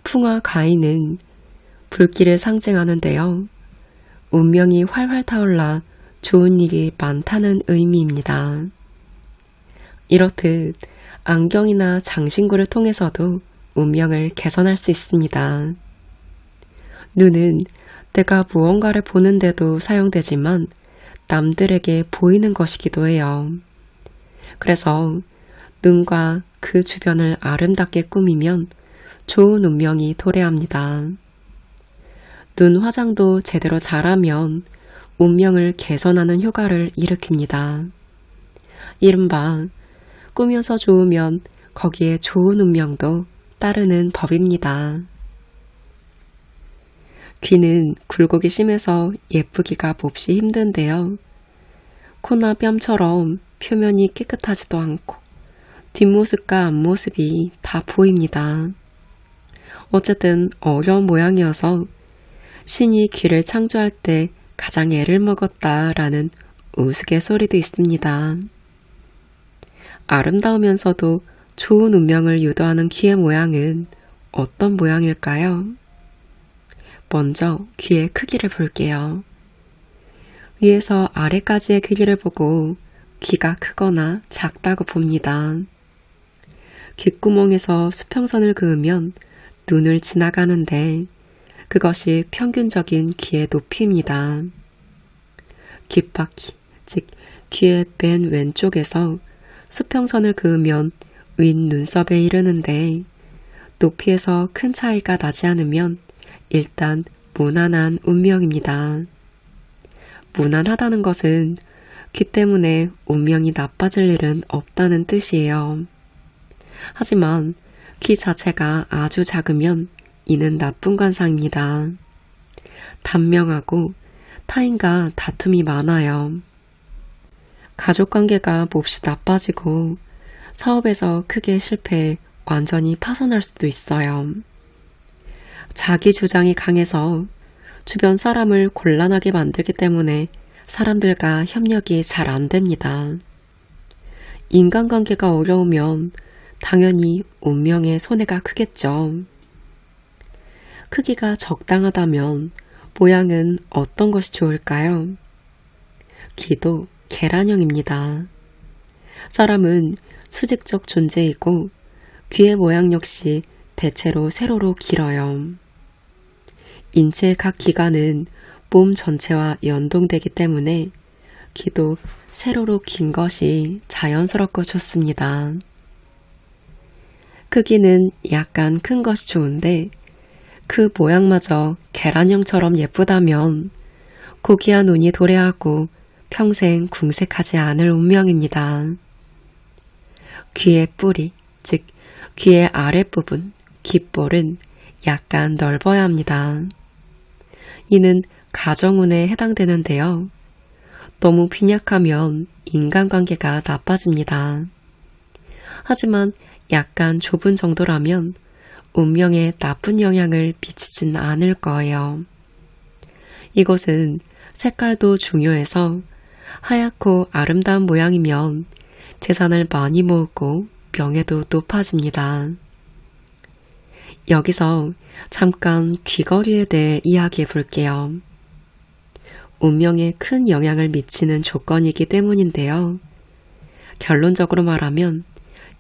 [SPEAKER 1] 풍화 가인은 불길을 상징하는데요. 운명이 활활 타올라 좋은 일이 많다는 의미입니다. 이렇듯 안경이나 장신구를 통해서도 운명을 개선할 수 있습니다. 눈은 내가 무언가를 보는데도 사용되지만 남들에게 보이는 것이기도 해요. 그래서 눈과 그 주변을 아름답게 꾸미면 좋은 운명이 도래합니다. 눈 화장도 제대로 잘하면 운명을 개선하는 효과를 일으킵니다. 이른바 꾸며서 좋으면 거기에 좋은 운명도 따르는 법입니다. 귀는 굴곡이 심해서 예쁘기가 몹시 힘든데요. 코나 뺨처럼 표면이 깨끗하지도 않고 뒷모습과 앞모습이 다 보입니다. 어쨌든 어려운 모양이어서 신이 귀를 창조할 때 가장 애를 먹었다라는 우스갯소리도 있습니다. 아름다우면서도 좋은 운명을 유도하는 귀의 모양은 어떤 모양일까요? 먼저 귀의 크기를 볼게요. 위에서 아래까지의 크기를 보고 귀가 크거나 작다고 봅니다. 귓구멍에서 수평선을 그으면 눈을 지나가는데 그것이 평균적인 귀의 높이입니다. 귓바퀴, 즉 귀의 맨 왼쪽에서 수평선을 그으면 윗 눈썹에 이르는데 높이에서 큰 차이가 나지 않으면 일단 무난한 운명입니다. 무난하다는 것은 귀 때문에 운명이 나빠질 일은 없다는 뜻이에요. 하지만 귀 자체가 아주 작으면 이는 나쁜 관상입니다. 단명하고 타인과 다툼이 많아요. 가족관계가 몹시 나빠지고 사업에서 크게 실패해 완전히 파산할 수도 있어요. 자기 주장이 강해서 주변 사람을 곤란하게 만들기 때문에 사람들과 협력이 잘 안 됩니다. 인간관계가 어려우면 당연히 운명의 손해가 크겠죠. 크기가 적당하다면 모양은 어떤 것이 좋을까요? 귀도 계란형입니다. 사람은 수직적 존재이고 귀의 모양 역시 대체로 세로로 길어요. 인체의 각 기관은 몸 전체와 연동되기 때문에 귀도 세로로 긴 것이 자연스럽고 좋습니다. 크기는 약간 큰 것이 좋은데 그 모양마저 계란형처럼 예쁘다면 고귀한 운이 도래하고 평생 궁색하지 않을 운명입니다. 귀의 뿌리, 즉 귀의 아랫부분, 귓볼은 약간 넓어야 합니다. 이는 가정운에 해당되는데요. 너무 빈약하면 인간관계가 나빠집니다. 하지만 약간 좁은 정도라면 운명에 나쁜 영향을 미치진 않을 거예요. 이것은 색깔도 중요해서 하얗고 아름다운 모양이면 재산을 많이 모으고 명예도 높아집니다. 여기서 잠깐 귀걸이에 대해 이야기해 볼게요. 운명에 큰 영향을 미치는 조건이기 때문인데요. 결론적으로 말하면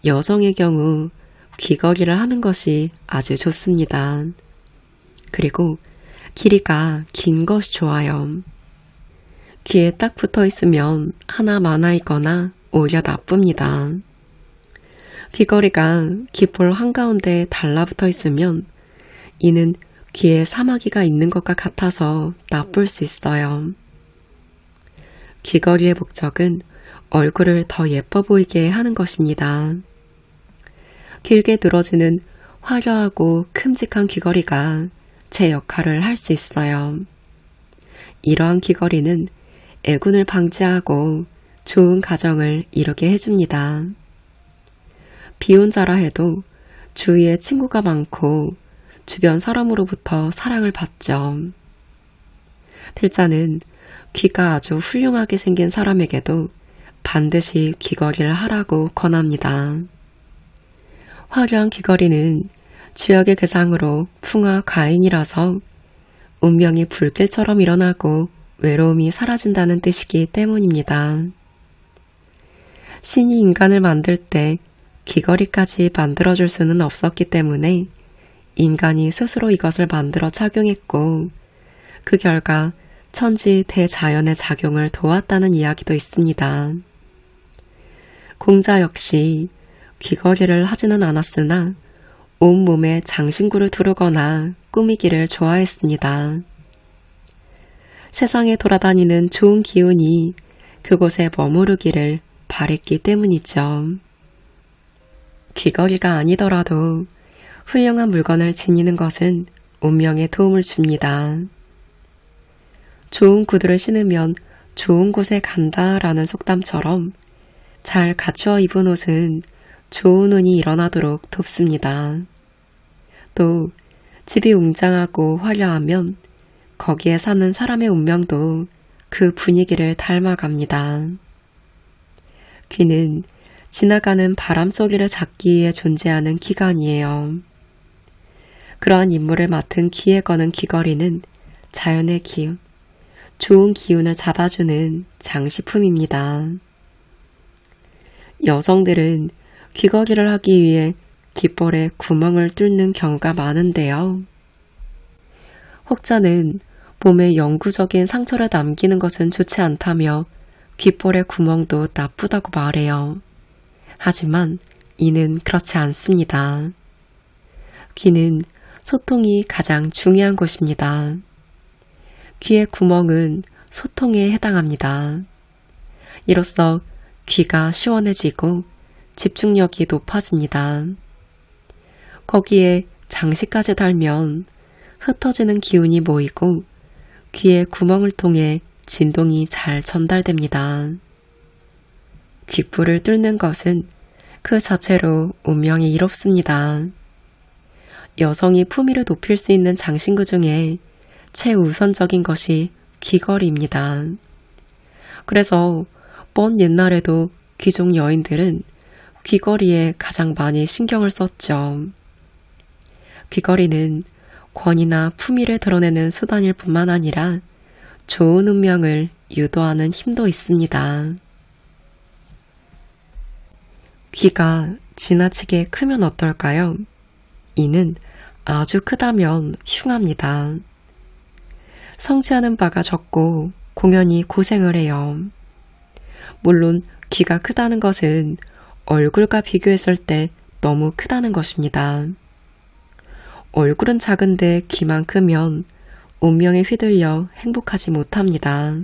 [SPEAKER 1] 여성의 경우 귀걸이를 하는 것이 아주 좋습니다. 그리고 길이가 긴 것이 좋아요. 귀에 딱 붙어 있으면 하나 많아 있거나 오히려 나쁩니다. 귀걸이가 귀볼 한가운데 달라붙어 있으면 이는 귀에 사마귀가 있는 것과 같아서 나쁠 수 있어요. 귀걸이의 목적은 얼굴을 더 예뻐 보이게 하는 것입니다. 길게 늘어지는 화려하고 큼직한 귀걸이가 제 역할을 할 수 있어요. 이러한 귀걸이는 애군을 방지하고 좋은 가정을 이루게 해줍니다. 비혼자라 해도 주위에 친구가 많고 주변 사람으로부터 사랑을 받죠. 필자는 귀가 아주 훌륭하게 생긴 사람에게도 반드시 귀걸이를 하라고 권합니다. 화려한 귀걸이는 주역의 괴상으로 풍화 과인이라서 운명이 불길처럼 일어나고 외로움이 사라진다는 뜻이기 때문입니다. 신이 인간을 만들 때 귀걸이까지 만들어줄 수는 없었기 때문에 인간이 스스로 이것을 만들어 착용했고 그 결과 천지 대자연의 작용을 도왔다는 이야기도 있습니다. 공자 역시 귀걸이를 하지는 않았으나 온몸에 장신구를 두르거나 꾸미기를 좋아했습니다. 세상에 돌아다니는 좋은 기운이 그곳에 머무르기를 바랬기 때문이죠. 귀걸이가 아니더라도 훌륭한 물건을 지니는 것은 운명에 도움을 줍니다. 좋은 구두를 신으면 좋은 곳에 간다라는 속담처럼 잘 갖추어 입은 옷은 좋은 운이 일어나도록 돕습니다. 또 집이 웅장하고 화려하면 거기에 사는 사람의 운명도 그 분위기를 닮아갑니다. 귀는 지나가는 바람 소리를 잡기 위해 존재하는 기관이에요. 그러한 임무를 맡은 귀에 거는 귀걸이는 자연의 기운, 좋은 기운을 잡아주는 장식품입니다. 여성들은 귀걸이를 하기 위해 귓볼에 구멍을 뚫는 경우가 많은데요. 혹자는 몸에 영구적인 상처를 남기는 것은 좋지 않다며 귓볼의 구멍도 나쁘다고 말해요. 하지만 이는 그렇지 않습니다. 귀는 소통이 가장 중요한 곳입니다. 귀의 구멍은 소통에 해당합니다. 이로써 귀가 시원해지고 집중력이 높아집니다. 거기에 장식까지 달면 흩어지는 기운이 모이고 귀의 구멍을 통해 진동이 잘 전달됩니다. 귓불을 뚫는 것은 그 자체로 운명이 이롭습니다. 여성이 품위를 높일 수 있는 장신구 중에 최우선적인 것이 귀걸이입니다. 그래서 먼 옛날에도 귀족 여인들은 귀걸이에 가장 많이 신경을 썼죠. 귀걸이는 권위나 품위를 드러내는 수단일 뿐만 아니라 좋은 운명을 유도하는 힘도 있습니다. 귀가 지나치게 크면 어떨까요? 이는 아주 크다면 흉합니다. 성취하는 바가 적고 공연히 고생을 해요. 물론 귀가 크다는 것은 얼굴과 비교했을 때 너무 크다는 것입니다. 얼굴은 작은데 귀만 크면 운명에 휘둘려 행복하지 못합니다.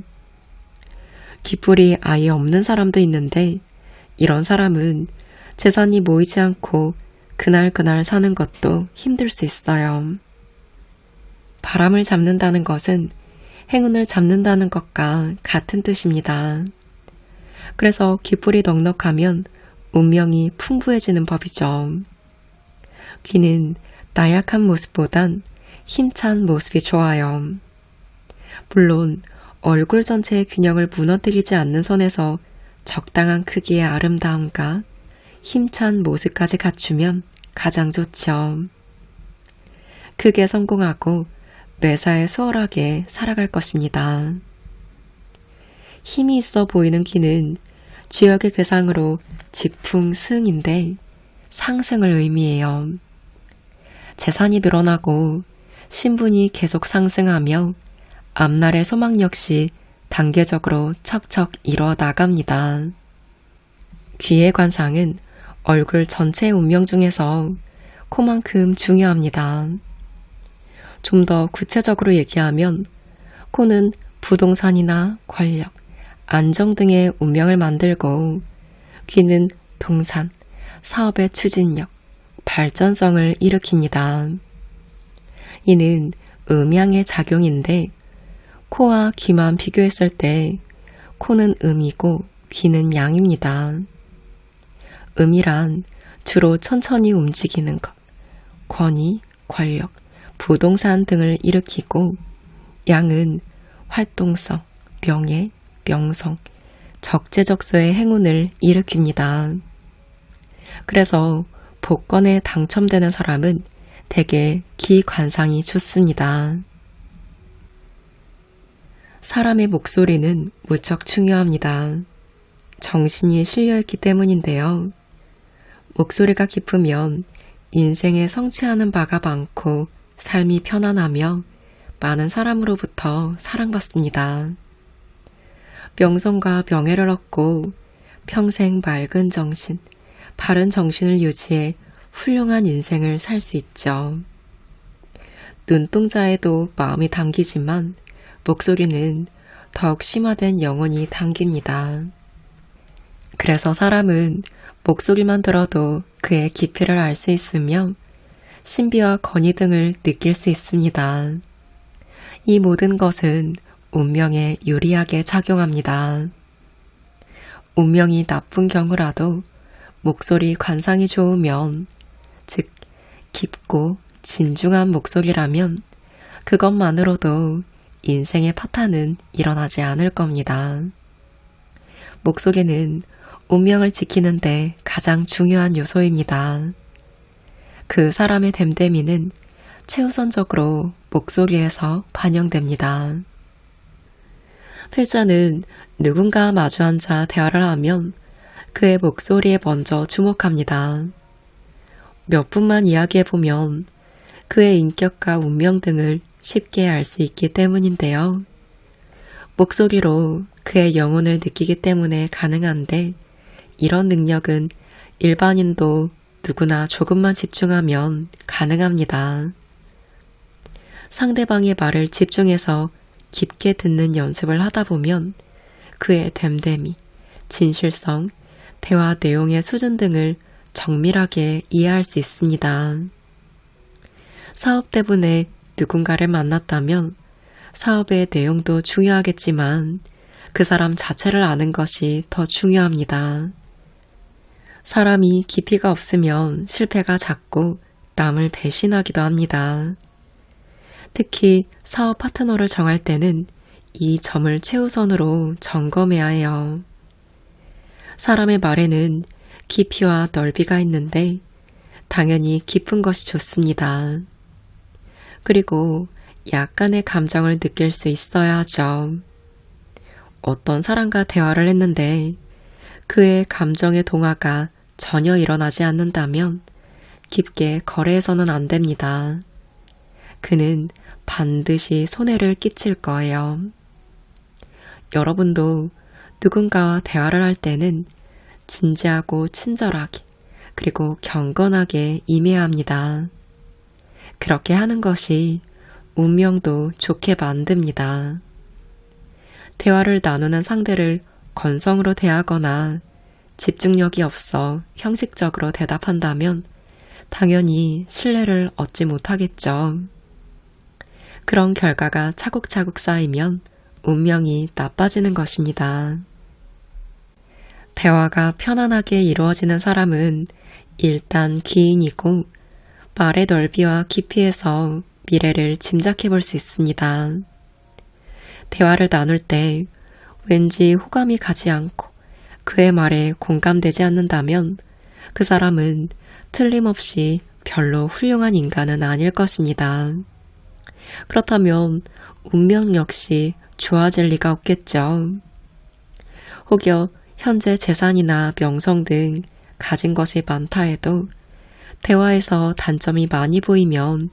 [SPEAKER 1] 귓불이 아예 없는 사람도 있는데 이런 사람은 재산이 모이지 않고 그날그날 사는 것도 힘들 수 있어요. 바람을 잡는다는 것은 행운을 잡는다는 것과 같은 뜻입니다. 그래서 귓불이 넉넉하면 운명이 풍부해지는 법이죠. 귀는 나약한 모습보단 힘찬 모습이 좋아요. 물론 얼굴 전체의 균형을 무너뜨리지 않는 선에서 적당한 크기의 아름다움과 힘찬 모습까지 갖추면 가장 좋죠. 크게 성공하고 매사에 수월하게 살아갈 것입니다. 힘이 있어 보이는 귀는 주역의 괴상으로 지풍승인데 상승을 의미해요. 재산이 늘어나고 신분이 계속 상승하며 앞날의 소망 역시 단계적으로 척척 이뤄 나갑니다. 귀의 관상은 얼굴 전체의 운명 중에서 코만큼 중요합니다. 좀 더 구체적으로 얘기하면 코는 부동산이나 권력, 안정 등의 운명을 만들고 귀는 동산, 사업의 추진력, 발전성을 일으킵니다. 이는 음양의 작용인데 코와 귀만 비교했을 때 코는 음이고 귀는 양입니다. 음이란 주로 천천히 움직이는 것, 권위, 권력, 부동산 등을 일으키고 양은 활동성, 명예, 명성, 적재적소의 행운을 일으킵니다. 그래서 복권에 당첨되는 사람은 대개 귀 관상이 좋습니다. 사람의 목소리는 무척 중요합니다. 정신이 실려있기 때문인데요. 목소리가 깊으면 인생에 성취하는 바가 많고 삶이 편안하며 많은 사람으로부터 사랑받습니다. 명성과 명예를 얻고 평생 맑은 정신, 바른 정신을 유지해 훌륭한 인생을 살 수 있죠. 눈동자에도 마음이 당기지만 목소리는 더욱 심화된 영혼이 당깁니다. 그래서 사람은 목소리만 들어도 그의 깊이를 알 수 있으며 신비와 권위 등을 느낄 수 있습니다. 이 모든 것은 운명에 유리하게 작용합니다. 운명이 나쁜 경우라도 목소리 관상이 좋으면, 즉 깊고 진중한 목소리라면 그것만으로도 인생의 파탄은 일어나지 않을 겁니다. 목소리는 운명을 지키는데 가장 중요한 요소입니다. 그 사람의 됨됨이는 최우선적으로 목소리에서 반영됩니다. 필자는 누군가 마주 앉아 대화를 하면 그의 목소리에 먼저 주목합니다. 몇 분만 이야기해보면 그의 인격과 운명 등을 쉽게 알 수 있기 때문인데요. 목소리로 그의 영혼을 느끼기 때문에 가능한데 이런 능력은 일반인도 누구나 조금만 집중하면 가능합니다. 상대방의 말을 집중해서 깊게 듣는 연습을 하다 보면 그의 됨됨이, 진실성, 대화 내용의 수준 등을 정밀하게 이해할 수 있습니다. 사업 때문에 누군가를 만났다면 사업의 내용도 중요하겠지만 그 사람 자체를 아는 것이 더 중요합니다. 사람이 깊이가 없으면 실패가 작고 남을 배신하기도 합니다. 특히 사업 파트너를 정할 때는 이 점을 최우선으로 점검해야 해요. 사람의 말에는 깊이와 넓이가 있는데 당연히 깊은 것이 좋습니다. 그리고 약간의 감정을 느낄 수 있어야 하죠. 어떤 사람과 대화를 했는데 그의 감정의 동화가 전혀 일어나지 않는다면 깊게 거래해서는 안 됩니다. 그는 반드시 손해를 끼칠 거예요. 여러분도 누군가와 대화를 할 때는 진지하고 친절하게 그리고 경건하게 임해야 합니다. 그렇게 하는 것이 운명도 좋게 만듭니다. 대화를 나누는 상대를 건성으로 대하거나 집중력이 없어 형식적으로 대답한다면 당연히 신뢰를 얻지 못하겠죠. 그런 결과가 차곡차곡 쌓이면 운명이 나빠지는 것입니다. 대화가 편안하게 이루어지는 사람은 일단 기인이고 말의 넓이와 깊이에서 미래를 짐작해 볼 수 있습니다. 대화를 나눌 때 왠지 호감이 가지 않고 그의 말에 공감되지 않는다면 그 사람은 틀림없이 별로 훌륭한 인간은 아닐 것입니다. 그렇다면 운명 역시 좋아질 리가 없겠죠. 혹여 현재 재산이나 명성 등 가진 것이 많다 해도 대화에서 단점이 많이 보이면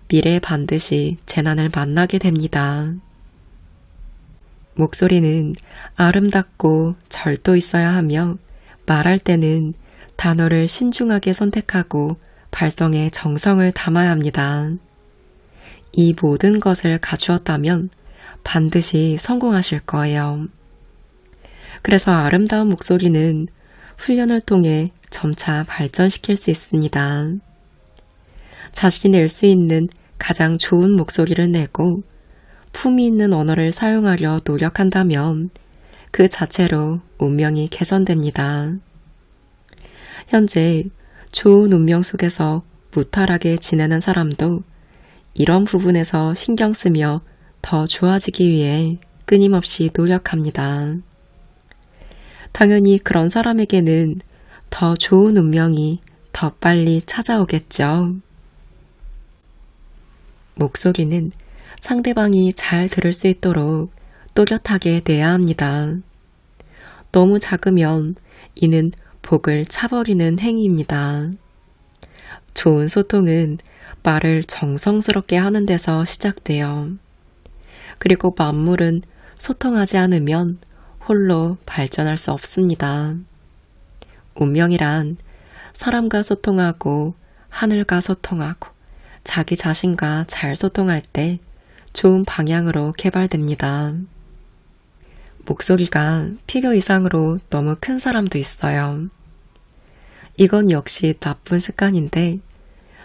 [SPEAKER 1] 미래에 반드시 재난을 만나게 됩니다. 목소리는 아름답고 절도 있어야 하며 말할 때는 단어를 신중하게 선택하고 발성에 정성을 담아야 합니다. 이 모든 것을 갖추었다면 반드시 성공하실 거예요. 그래서 아름다운 목소리는 훈련을 통해 점차 발전시킬 수 있습니다. 자신이 낼 수 있는 가장 좋은 목소리를 내고 품위 있는 언어를 사용하려 노력한다면 그 자체로 운명이 개선됩니다. 현재 좋은 운명 속에서 무탈하게 지내는 사람도 이런 부분에서 신경 쓰며 더 좋아지기 위해 끊임없이 노력합니다. 당연히 그런 사람에게는 더 좋은 운명이 더 빨리 찾아오겠죠. 목소리는 상대방이 잘 들을 수 있도록 또렷하게 내야 합니다. 너무 작으면 이는 복을 차버리는 행위입니다. 좋은 소통은 말을 정성스럽게 하는 데서 시작돼요. 그리고 만물은 소통하지 않으면 홀로 발전할 수 없습니다. 운명이란 사람과 소통하고 하늘과 소통하고 자기 자신과 잘 소통할 때 좋은 방향으로 개발됩니다. 목소리가 필요 이상으로 너무 큰 사람도 있어요. 이건 역시 나쁜 습관인데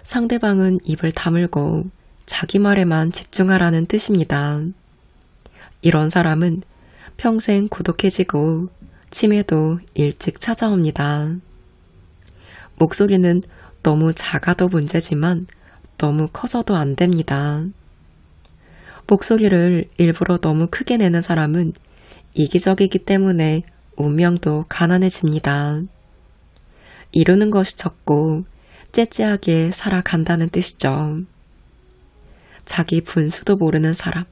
[SPEAKER 1] 상대방은 입을 다물고 자기 말에만 집중하라는 뜻입니다. 이런 사람은 평생 고독해지고 치매도 일찍 찾아옵니다. 목소리는 너무 작아도 문제지만 너무 커서도 안 됩니다. 목소리를 일부러 너무 크게 내는 사람은 이기적이기 때문에 운명도 가난해집니다. 이루는 것이 적고 째째하게 살아간다는 뜻이죠. 자기 분수도 모르는 사람,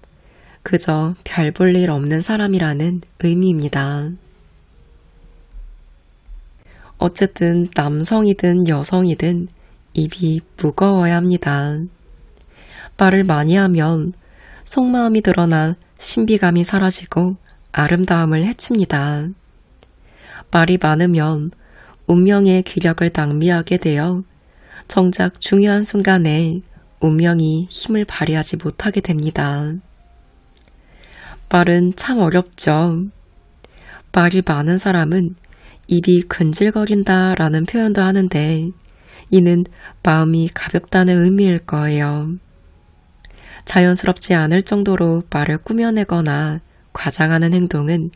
[SPEAKER 1] 그저 별 볼 일 없는 사람이라는 의미입니다. 어쨌든 남성이든 여성이든 입이 무거워야 합니다. 말을 많이 하면 속마음이 드러나 신비감이 사라지고 아름다움을 해칩니다. 말이 많으면 운명의 기력을 낭비하게 되어 정작 중요한 순간에 운명이 힘을 발휘하지 못하게 됩니다. 말은 참 어렵죠. 말이 많은 사람은 입이 근질거린다 라는 표현도 하는데 이는 마음이 가볍다는 의미일 거예요. 자연스럽지 않을 정도로 말을 꾸며내거나 과장하는 행동은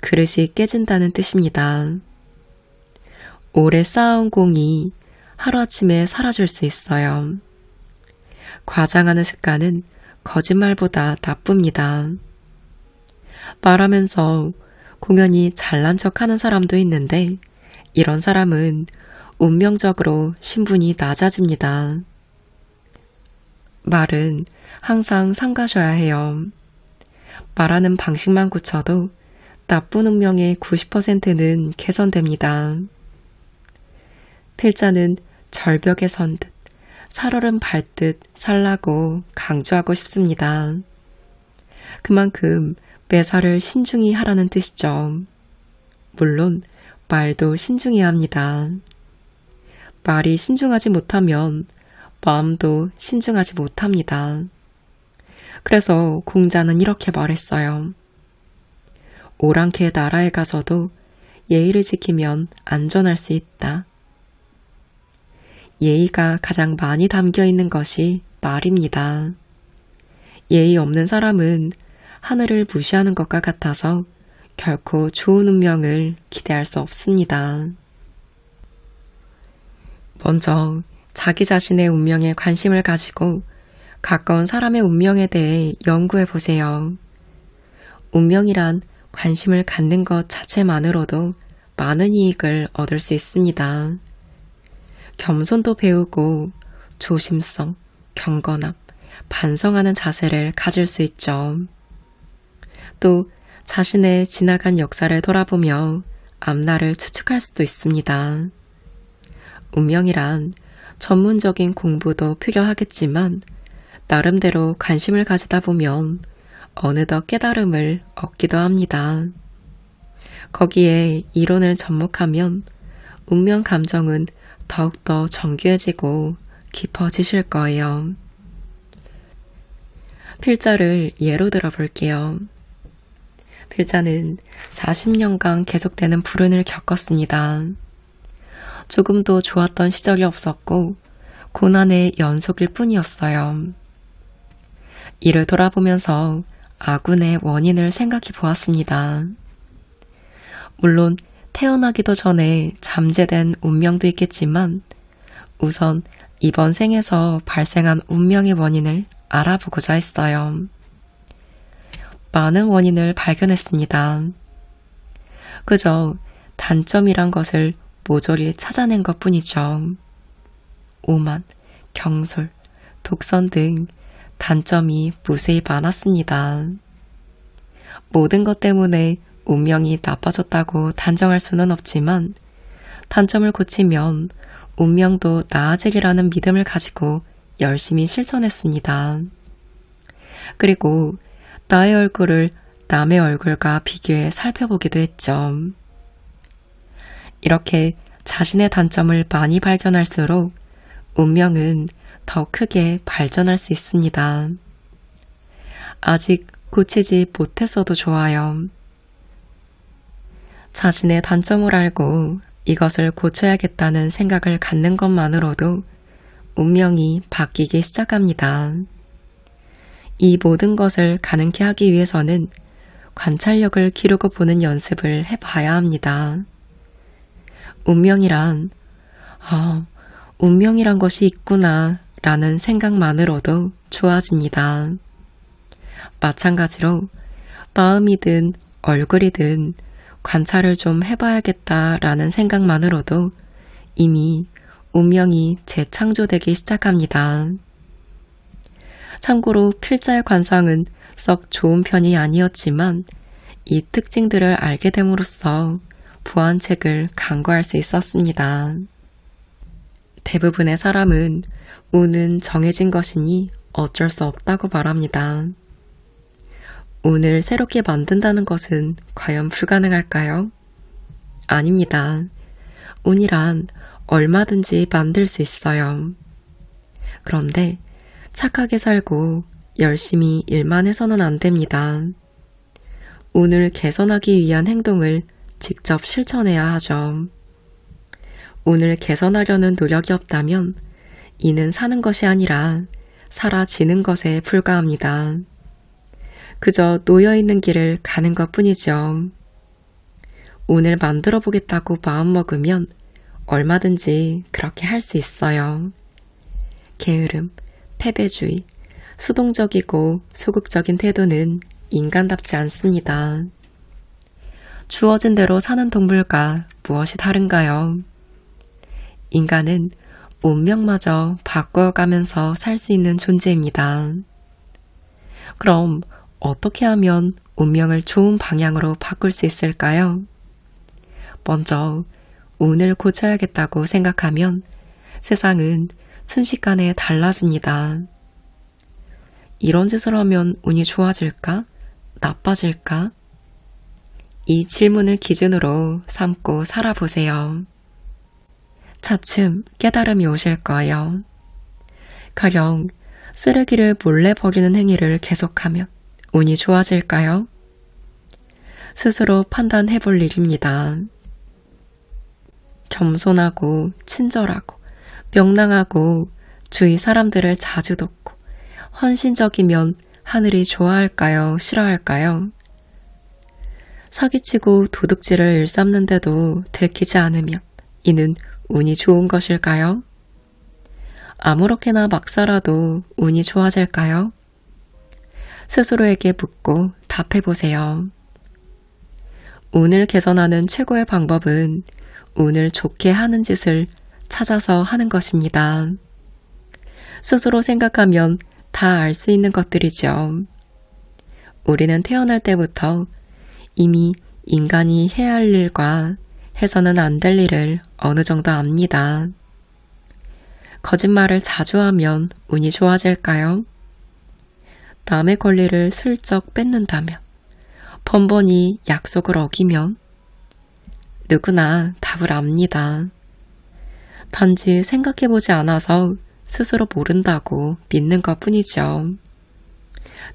[SPEAKER 1] 그릇이 깨진다는 뜻입니다. 오래 쌓아온 공이 하루아침에 사라질 수 있어요. 과장하는 습관은 거짓말보다 나쁩니다. 말하면서 공연히 잘난 척하는 사람도 있는데 이런 사람은 운명적으로 신분이 낮아집니다. 말은 항상 삼가셔야 해요. 말하는 방식만 고쳐도 나쁜 운명의 90%는 개선됩니다. 필자는 절벽에 선 듯 살얼음 밟듯 살라고 강조하고 싶습니다. 그만큼 매사를 신중히 하라는 뜻이죠. 물론 말도 신중해야 합니다. 말이 신중하지 못하면 마음도 신중하지 못합니다. 그래서 공자는 이렇게 말했어요. 오랑캐 나라에 가서도 예의를 지키면 안전할 수 있다. 예의가 가장 많이 담겨 있는 것이 말입니다. 예의 없는 사람은 하늘을 무시하는 것과 같아서 결코 좋은 운명을 기대할 수 없습니다. 먼저 자기 자신의 운명에 관심을 가지고 가까운 사람의 운명에 대해 연구해 보세요. 운명이란 관심을 갖는 것 자체만으로도 많은 이익을 얻을 수 있습니다. 겸손도 배우고 조심성, 경건함, 반성하는 자세를 가질 수 있죠. 또 자신의 지나간 역사를 돌아보며 앞날을 추측할 수도 있습니다. 운명이란 전문적인 공부도 필요하겠지만 나름대로 관심을 가지다 보면 어느덧 깨달음을 얻기도 합니다. 거기에 이론을 접목하면 운명 감정은 더욱더 정교해지고 깊어지실 거예요. 필자를 예로 들어볼게요. 필자는 40년간 계속되는 불운을 겪었습니다. 조금도 좋았던 시절이 없었고 고난의 연속일 뿐이었어요. 이를 돌아보면서 아군의 원인을 생각해 보았습니다. 물론 태어나기도 전에 잠재된 운명도 있겠지만 우선 이번 생에서 발생한 운명의 원인을 알아보고자 했어요. 많은 원인을 발견했습니다. 그저 단점이란 것을 모조리 찾아낸 것 뿐이죠. 오만, 경솔, 독선 등 단점이 무수히 많았습니다. 모든 것 때문에 운명이 나빠졌다고 단정할 수는 없지만 단점을 고치면 운명도 나아지리라는 믿음을 가지고 열심히 실천했습니다. 그리고 나의 얼굴을 남의 얼굴과 비교해 살펴보기도 했죠. 이렇게 자신의 단점을 많이 발견할수록 운명은 더 크게 발전할 수 있습니다. 아직 고치지 못했어도 좋아요. 자신의 단점을 알고 이것을 고쳐야겠다는 생각을 갖는 것만으로도 운명이 바뀌기 시작합니다. 이 모든 것을 가능케 하기 위해서는 관찰력을 기르고 보는 연습을 해봐야 합니다. 운명이란 것이 있구나 라는 생각만으로도 좋아집니다. 마찬가지로 마음이든 얼굴이든 관찰을 좀 해봐야겠다라는 생각만으로도 이미 운명이 재창조되기 시작합니다. 참고로 필자의 관상은 썩 좋은 편이 아니었지만 이 특징들을 알게 됨으로써 부안책을 강구할 수 있었습니다. 대부분의 사람은 운은 정해진 것이니 어쩔 수 없다고 말합니다. 운을 새롭게 만든다는 것은 과연 불가능할까요? 아닙니다. 운이란 얼마든지 만들 수 있어요. 그런데 착하게 살고 열심히 일만 해서는 안 됩니다. 운을 개선하기 위한 행동을 직접 실천해야 하죠. 운을 개선하려는 노력이 없다면 이는 사는 것이 아니라 사라지는 것에 불과합니다. 그저 놓여있는 길을 가는 것 뿐이죠. 운을 만들어 보겠다고 마음먹으면 얼마든지 그렇게 할 수 있어요. 게으름, 패배주의, 수동적이고 소극적인 태도는 인간답지 않습니다. 주어진 대로 사는 동물과 무엇이 다른가요? 인간은 운명마저 바꿔가면서 살 수 있는 존재입니다. 그럼 어떻게 하면 운명을 좋은 방향으로 바꿀 수 있을까요? 먼저 운을 고쳐야겠다고 생각하면 세상은 순식간에 달라집니다. 이런 짓을 하면 운이 좋아질까? 나빠질까? 이 질문을 기준으로 삼고 살아보세요. 차츰 깨달음이 오실 거예요. 가령 쓰레기를 몰래 버리는 행위를 계속하면 운이 좋아질까요? 스스로 판단해 볼 일입니다. 겸손하고 친절하고 명랑하고 주위 사람들을 자주 돕고 헌신적이면 하늘이 좋아할까요? 싫어할까요? 사기치고 도둑질을 일삼는데도 들키지 않으면 이는 운이 좋은 것일까요? 아무렇게나 막 살아도 운이 좋아질까요? 스스로에게 묻고 답해보세요. 운을 개선하는 최고의 방법은 운을 좋게 하는 짓을 찾아서 하는 것입니다. 스스로 생각하면 다 알 수 있는 것들이죠. 우리는 태어날 때부터 이미 인간이 해야 할 일과 해서는 안 될 일을 어느 정도 압니다. 거짓말을 자주 하면 운이 좋아질까요? 남의 권리를 슬쩍 뺏는다면, 번번이 약속을 어기면 누구나 답을 압니다. 단지 생각해보지 않아서 스스로 모른다고 믿는 것뿐이죠.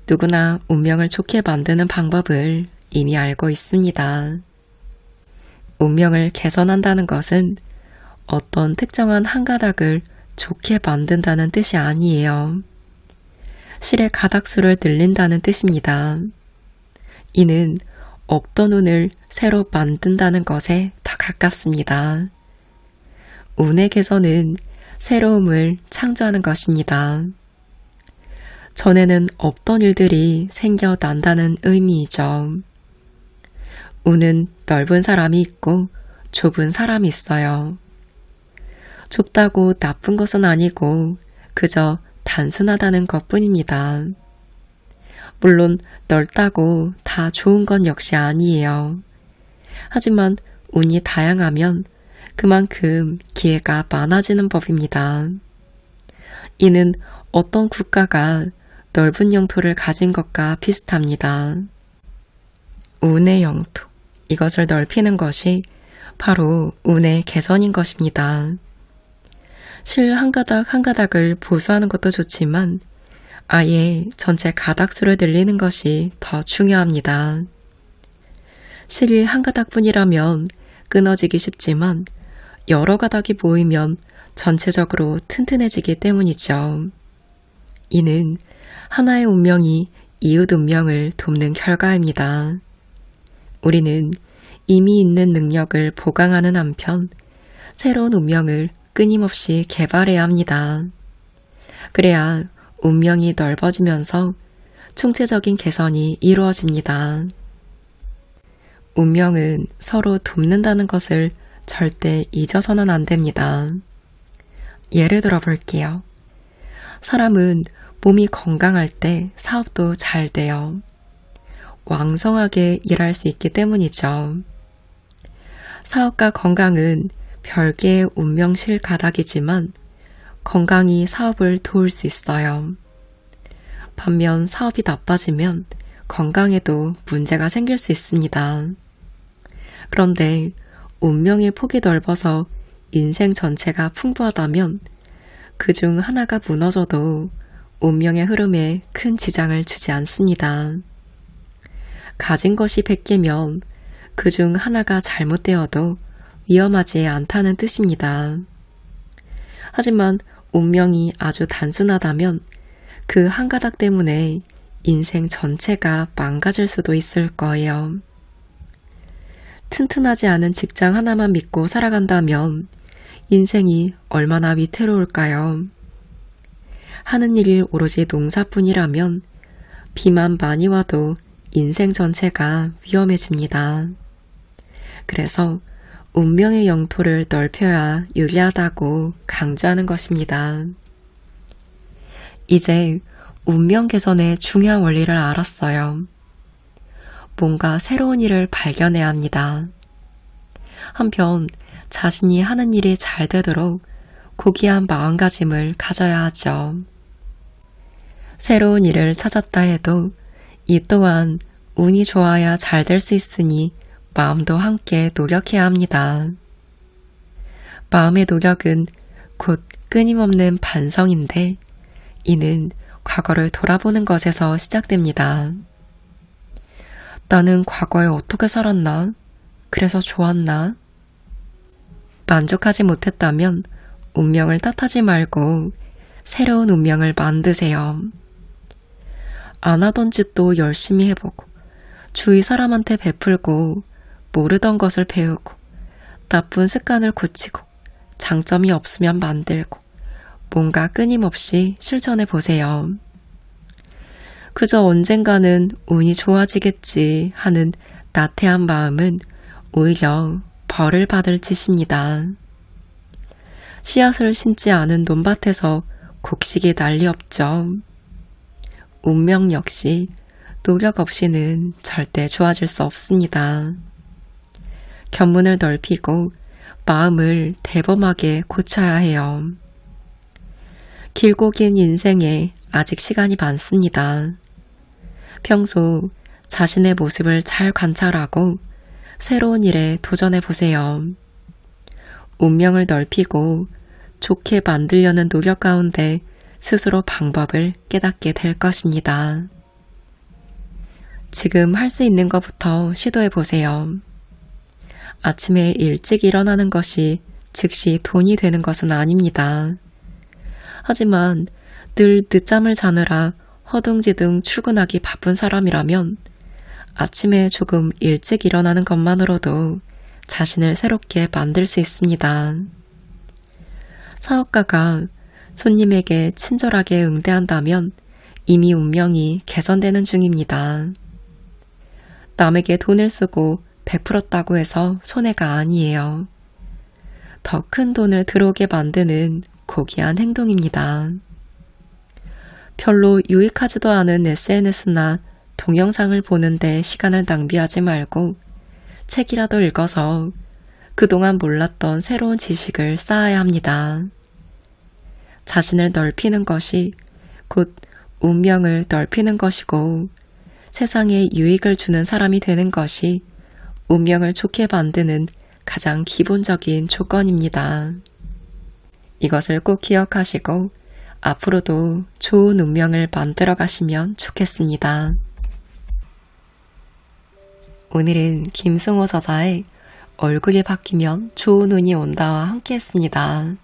[SPEAKER 1] 누구나 운명을 좋게 만드는 방법을 이미 알고 있습니다. 운명을 개선한다는 것은 어떤 특정한 한 가닥을 좋게 만든다는 뜻이 아니에요. 실의 가닥수를 늘린다는 뜻입니다. 이는 없던 운을 새로 만든다는 것에 더 가깝습니다. 운의 개선은 새로움을 창조하는 것입니다. 전에는 없던 일들이 생겨난다는 의미이죠. 운은 넓은 사람이 있고 좁은 사람이 있어요. 좁다고 나쁜 것은 아니고 그저 단순하다는 것뿐입니다. 물론 넓다고 다 좋은 건 역시 아니에요. 하지만 운이 다양하면 그만큼 기회가 많아지는 법입니다. 이는 어떤 국가가 넓은 영토를 가진 것과 비슷합니다. 운의 영토, 이것을 넓히는 것이 바로 운의 개선인 것입니다. 실 한 가닥 한 가닥을 보수하는 것도 좋지만 아예 전체 가닥수를 늘리는 것이 더 중요합니다. 실이 한 가닥뿐이라면 끊어지기 쉽지만 여러 가닥이 모이면 전체적으로 튼튼해지기 때문이죠. 이는 하나의 운명이 이웃 운명을 돕는 결과입니다. 우리는 이미 있는 능력을 보강하는 한편 새로운 운명을 끊임없이 개발해야 합니다. 그래야 운명이 넓어지면서 총체적인 개선이 이루어집니다. 운명은 서로 돕는다는 것을 절대 잊어서는 안 됩니다. 예를 들어 볼게요. 사람은 몸이 건강할 때 사업도 잘 돼요. 왕성하게 일할 수 있기 때문이죠. 사업과 건강은 별개의 운명실 가닥이지만 건강이 사업을 도울 수 있어요. 반면 사업이 나빠지면 건강에도 문제가 생길 수 있습니다. 그런데 운명의 폭이 넓어서 인생 전체가 풍부하다면 그중 하나가 무너져도 운명의 흐름에 큰 지장을 주지 않습니다. 가진 것이 100개면 그중 하나가 잘못되어도 위험하지 않다는 뜻입니다. 하지만 운명이 아주 단순하다면 그 한 가닥 때문에 인생 전체가 망가질 수도 있을 거예요. 튼튼하지 않은 직장 하나만 믿고 살아간다면 인생이 얼마나 위태로울까요? 하는 일이 오로지 농사뿐이라면 비만 많이 와도 인생 전체가 위험해집니다. 그래서 운명의 영토를 넓혀야 유리하다고 강조하는 것입니다. 이제 운명 개선의 중요한 원리를 알았어요. 뭔가 새로운 일을 발견해야 합니다. 한편 자신이 하는 일이 잘 되도록 고귀한 마음가짐을 가져야 하죠. 새로운 일을 찾았다 해도 이 또한 운이 좋아야 잘 될 수 있으니 마음도 함께 노력해야 합니다. 마음의 노력은 곧 끊임없는 반성인데 이는 과거를 돌아보는 것에서 시작됩니다. 나는 과거에 어떻게 살았나? 그래서 좋았나? 만족하지 못했다면 운명을 탓하지 말고 새로운 운명을 만드세요. 안 하던 짓도 열심히 해보고 주위 사람한테 베풀고 모르던 것을 배우고 나쁜 습관을 고치고 장점이 없으면 만들고 뭔가 끊임없이 실천해 보세요. 그저 언젠가는 운이 좋아지겠지 하는 나태한 마음은 오히려 벌을 받을 짓입니다. 씨앗을 심지 않은 논밭에서 곡식이 난리 없죠. 운명 역시 노력 없이는 절대 좋아질 수 없습니다. 견문을 넓히고 마음을 대범하게 고쳐야 해요. 길고 긴 인생에 아직 시간이 많습니다. 평소 자신의 모습을 잘 관찰하고 새로운 일에 도전해 보세요. 운명을 넓히고 좋게 만들려는 노력 가운데 스스로 방법을 깨닫게 될 것입니다. 지금 할 수 있는 것부터 시도해 보세요. 아침에 일찍 일어나는 것이 즉시 돈이 되는 것은 아닙니다. 하지만 늘 늦잠을 자느라 허둥지둥 출근하기 바쁜 사람이라면 아침에 조금 일찍 일어나는 것만으로도 자신을 새롭게 만들 수 있습니다. 사업가가 손님에게 친절하게 응대한다면 이미 운명이 개선되는 중입니다. 남에게 돈을 쓰고 베풀었다고 해서 손해가 아니에요. 더 큰 돈을 들어오게 만드는 고귀한 행동입니다. 별로 유익하지도 않은 SNS나 동영상을 보는데 시간을 낭비하지 말고 책이라도 읽어서 그동안 몰랐던 새로운 지식을 쌓아야 합니다. 자신을 넓히는 것이 곧 운명을 넓히는 것이고 세상에 유익을 주는 사람이 되는 것이 운명을 좋게 만드는 가장 기본적인 조건입니다. 이것을 꼭 기억하시고 앞으로도 좋은 운명을 만들어 가시면 좋겠습니다. 오늘은 김승호 저자의 얼굴이 바뀌면 좋은 운이 온다와 함께 했습니다.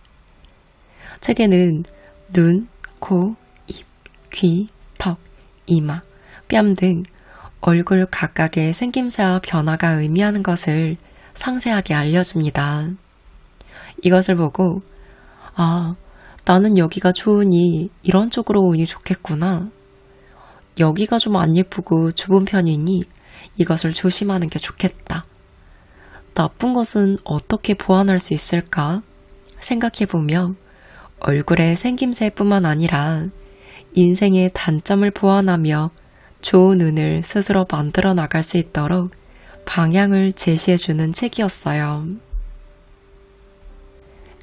[SPEAKER 1] 책에는 눈, 코, 입, 귀, 턱, 이마, 뺨 등 얼굴 각각의 생김새와 변화가 의미하는 것을 상세하게 알려줍니다. 이것을 보고 나는 여기가 좋으니 이런 쪽으로 운이 좋겠구나. 여기가 좀 안 예쁘고 좁은 편이니 이것을 조심하는 게 좋겠다. 나쁜 것은 어떻게 보완할 수 있을까? 생각해보며 얼굴의 생김새뿐만 아니라 인생의 단점을 보완하며 좋은 운을 스스로 만들어 나갈 수 있도록 방향을 제시해주는 책이었어요.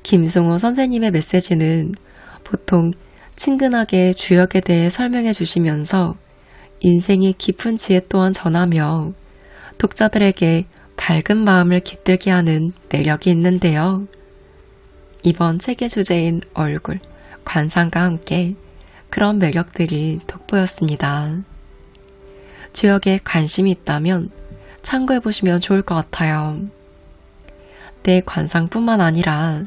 [SPEAKER 1] 김승호 선생님의 메시지는 보통 친근하게 주역에 대해 설명해 주시면서 인생의 깊은 지혜 또한 전하며 독자들에게 밝은 마음을 깃들게 하는 매력이 있는데요. 이번 책의 주제인 얼굴, 관상과 함께 그런 매력들이 돋보였습니다. 주역에 관심이 있다면 참고해보시면 좋을 것 같아요. 내 관상뿐만 아니라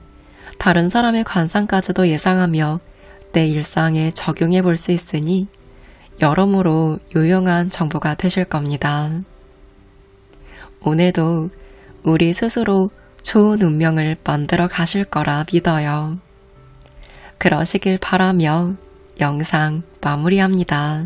[SPEAKER 1] 다른 사람의 관상까지도 예상하며 내 일상에 적용해 볼 수 있으니 여러모로 유용한 정보가 되실 겁니다. 오늘도 우리 스스로 좋은 운명을 만들어 가실 거라 믿어요. 그러시길 바라며 영상 마무리합니다.